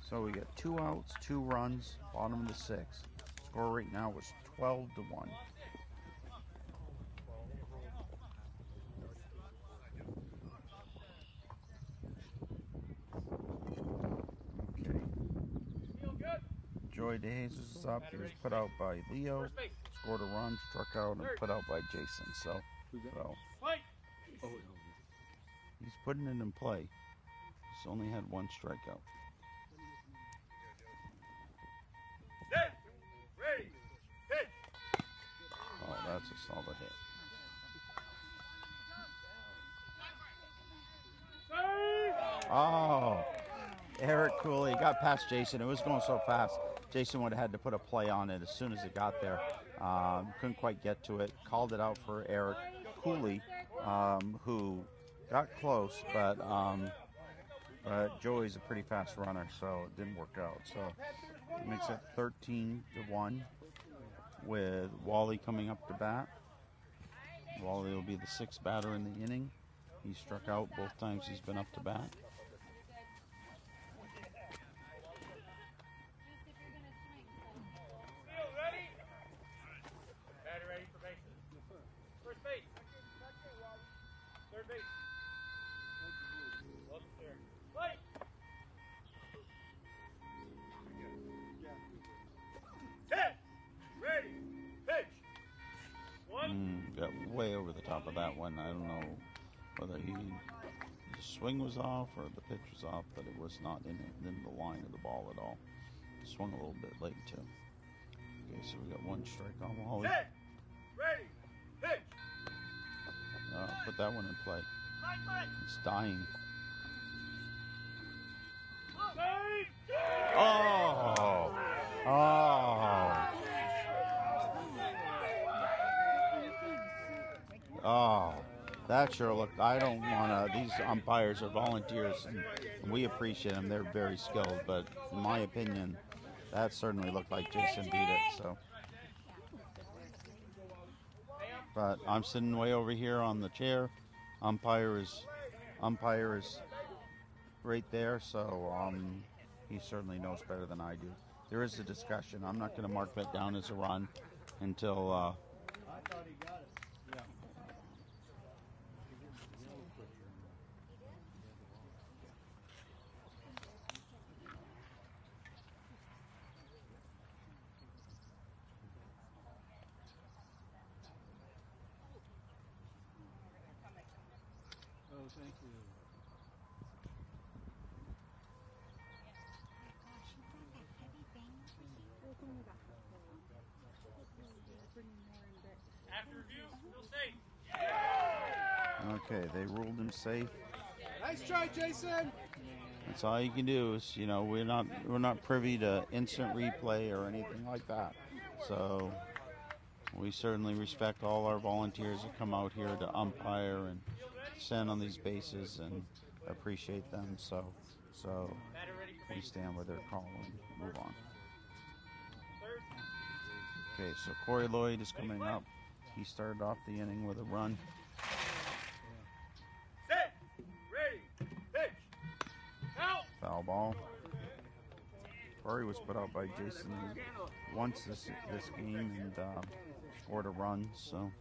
So we got 2 outs, 2 runs, bottom of the 6th. Score right now was 12-1. Joy DeJesus is up. He was put out by Leo. Scored a run, struck out, and put out by Jason. So he's putting it in play. He's only had 1 strikeout. Oh, that's a solid hit. Oh, Eric Cooley got past Jason. It was going so fast. Jason would have had to put a play on it as soon as it got there. Couldn't quite get to it. Called it out for Eric Cooley, who got close, but Joey's a pretty fast runner, so it didn't work out. So it makes it 13-1 with Wally coming up to bat. Wally will be the 6th batter in the inning. He struck out both times he's been up to bat. Got way over the top of that one. I don't know whether the swing was off or the pitch was off, but it was not in the line of the ball at all. Swung a little bit late too. Okay, so we got 1 strike on Wally. Ready. Pitch. Put that one in play. It's dying. Oh! Oh! Oh, that sure looked. I don't want to. These umpires are volunteers, and we appreciate them. They're very skilled, but in my opinion, that certainly looked like Jason beat it. So, but I'm sitting way over here on the chair. Umpire is right there, so he certainly knows better than I do. There is a discussion. I'm not going to mark that down as a run until. Thank you. After review, still safe. Okay, they ruled him safe. Nice try, Jason. That's all you can do. Is we're not privy to instant replay or anything like that. So we certainly respect all our volunteers that come out here to umpire and stand on these bases and appreciate them. So we stand with their call and move on. Okay, so Corey Lloyd is coming up. He started off the inning with a run. Curry was put out by Jason once this game and scored a run. So.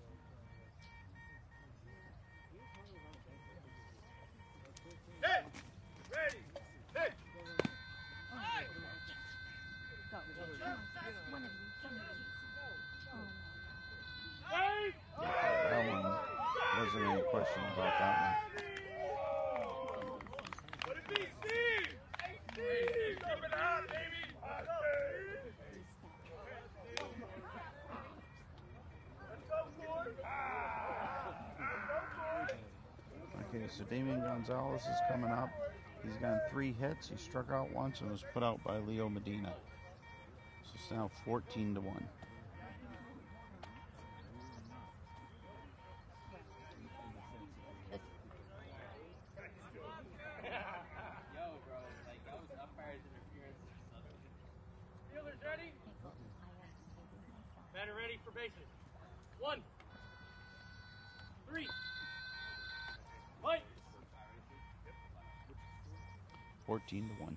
That one wasn't any question about that one. Okay, so Damian Gonzalez is coming up. He's gotten 3 hits. He struck out once and was put out by Leo Medina. So it's now 14-1. Batter ready for bases. 1, 3, fight. 14-1.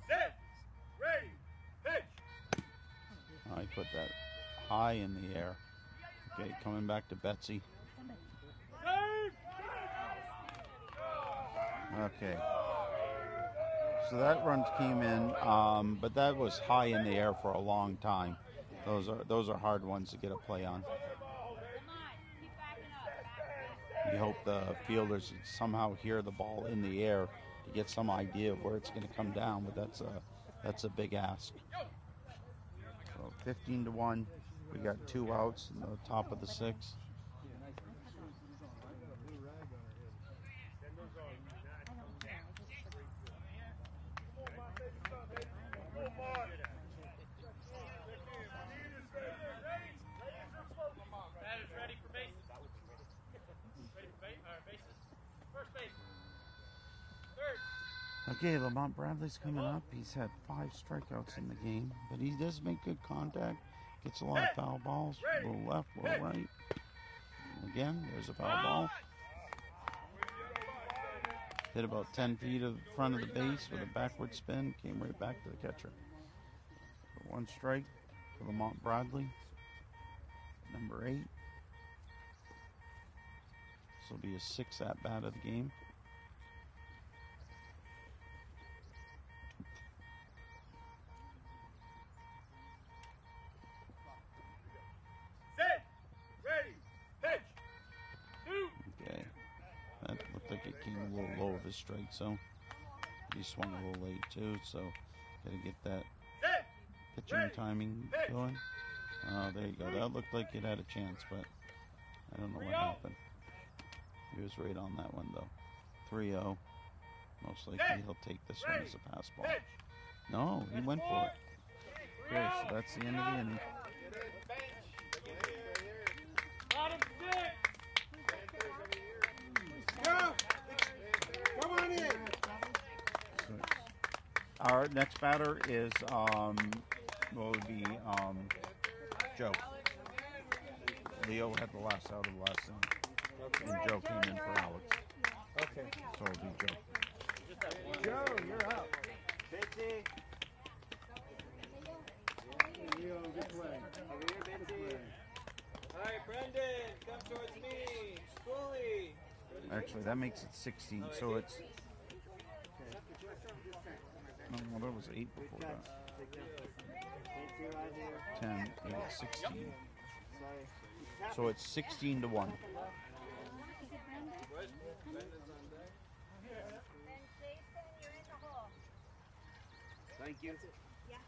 Set, ready, pitch. I put that high in the air. Okay, coming back to Betsy. Okay. So that run came in, but that was high in the air for a long time. Those are hard ones to get a play on. You hope the fielders somehow hear the ball in the air to get some idea of where it's going to come down, but that's a big ask. So 15-1. We got 2 outs in the top of the 6th. Batters ready for bases. Ready for bases. First base. Third. Okay, Lamont Bradley's coming up. He's had 5 strikeouts in the game, but he does make good contact. Gets a lot of foul balls. A little left, a little right. And again, there's a foul ball. Hit about 10 feet of the front of the base with a backward spin. Came right back to the catcher. So 1 strike for Lamont Bradley. Number 8. This will be his 6th at-bat of the game. Set, ready, pitch. 2. Okay. That looked like it came a little low of his strike zone. He swung a little late too, so gotta get that Set, pitching timing going. Oh, there you go. That looked like it had a chance, but I don't know what happened. He was right on that one though. 3-0. Most likely he'll take this one as a pass ball. No, he went for it. Okay, so that's the end of the inning. Bottom 6. Come on in. Our next batter is will be Joe. Leo had the last out of the last inning, and Joe came in for Alex. Okay. So it'll be Joe. Joe, you're up. Bitsy. Leo, good play. Over here, Bitsy. All right, Brendan, come towards me. Fully. Actually, that makes it 16. So it's no, well, that was 8 before that. Bitsy right here. 10, 8, 16. Sorry. So it's 16-1. Then Jason, you're in the hole. Thank you. Yeah.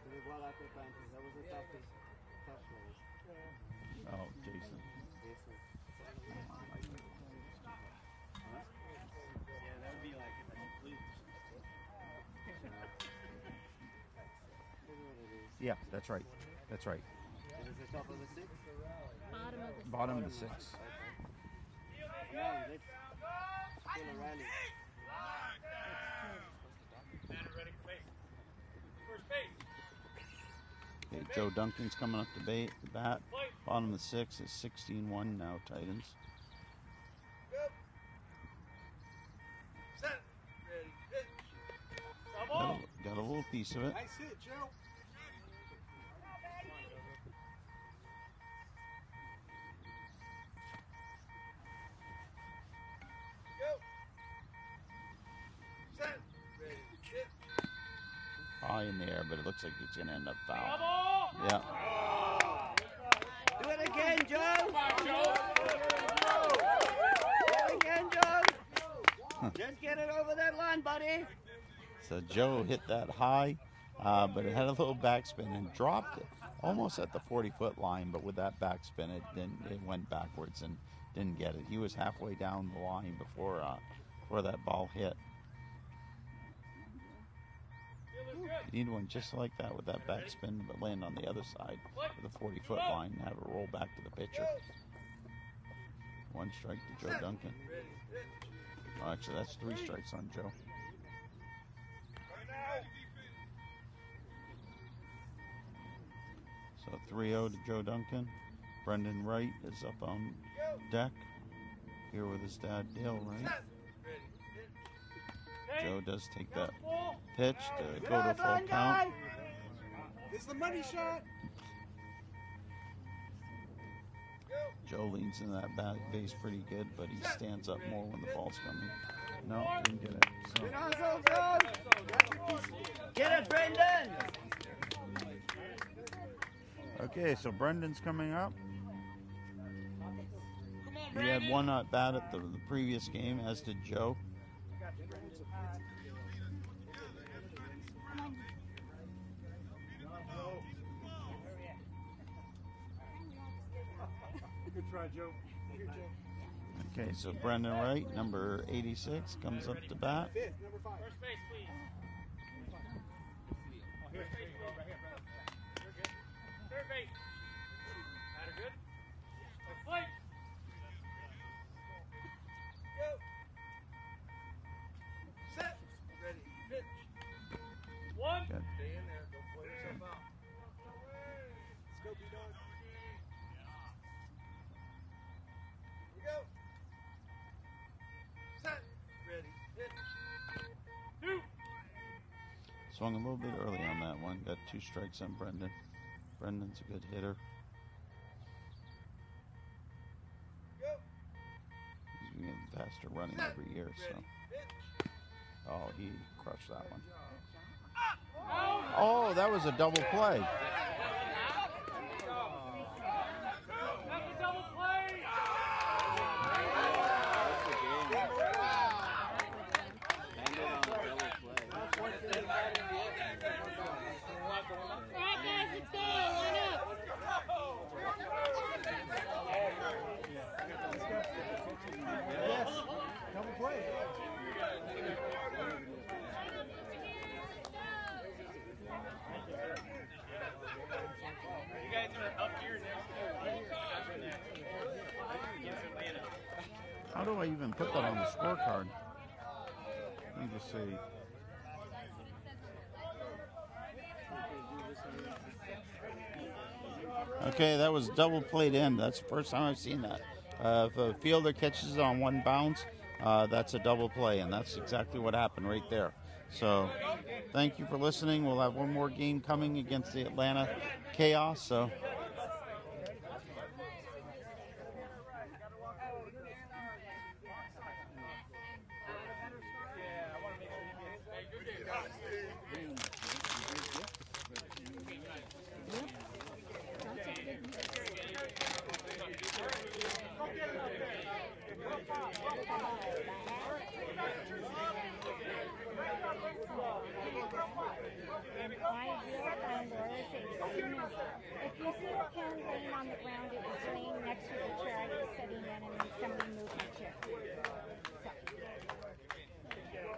Igual a the Panthers. That was the toughest race. Oh, Jason. Jason. Yeah, that's right. That's right. Is this the top of the 6? Bottom of the 6. No, let's kill a rally. Batter ready for base. First base. Okay, Joe Duncan's coming up to bat. Bottom of the 6th is 16-1 now, Titans. Set. Ready. Hit. Got a little piece of it. Nice hit, Joe. High in the air, but it looks like it's going to end up foul. Yeah. Do it again, Joe. Do it again, Joe. Just get it over that line, buddy. So Joe hit that high, but it had a little backspin and dropped it almost at the 40-foot line, but with that backspin, it went backwards and didn't get it. He was halfway down the line before that ball hit. You need one just like that with that backspin, but land on the other side of the 40-foot line and have it roll back to the pitcher. 1 strike to Joe Duncan. Oh, actually, that's 3 strikes on Joe. So 3-0 to Joe Duncan. Brendan Wright is up on deck here with his dad, Dale Wright. Joe does take that pitch to go to full count. It's the money shot. Joe leans in that base pretty good, but he stands up more when the ball's coming. No, didn't get it. So. Get it, Brendan. Okay, so Brendan's coming up. He had 1 at bat at the previous game, as did Joe. Good try, Joe. Okay, so Brendan Wright, number 86, comes up to bat. Fifth, number 5. First base, please. First base, please. Third base. Batter good. Play. Go. Set. Ready. Pitch. 1. Good. Stay in there. Don't play yourself out. Let's go, B-Dog. Here we go. Set. Ready. Pitch. 2. Swung a little bit early on that one. Got 2 strikes on Brendan. Brendan's a good hitter. Go. He's getting faster running every year, so. Oh, he crushed that one. Oh, that was a double play. That's a double play. Double play. You guys are up here next to How do I even put that on the scorecard? Let me just see. Okay, that was double played in. That's the first time I've seen that. If a fielder catches it on 1 bounce, that's a double play, and that's exactly what happened right there. So, thank you for listening. We'll have 1 more game coming against the Atlanta Chaos. So,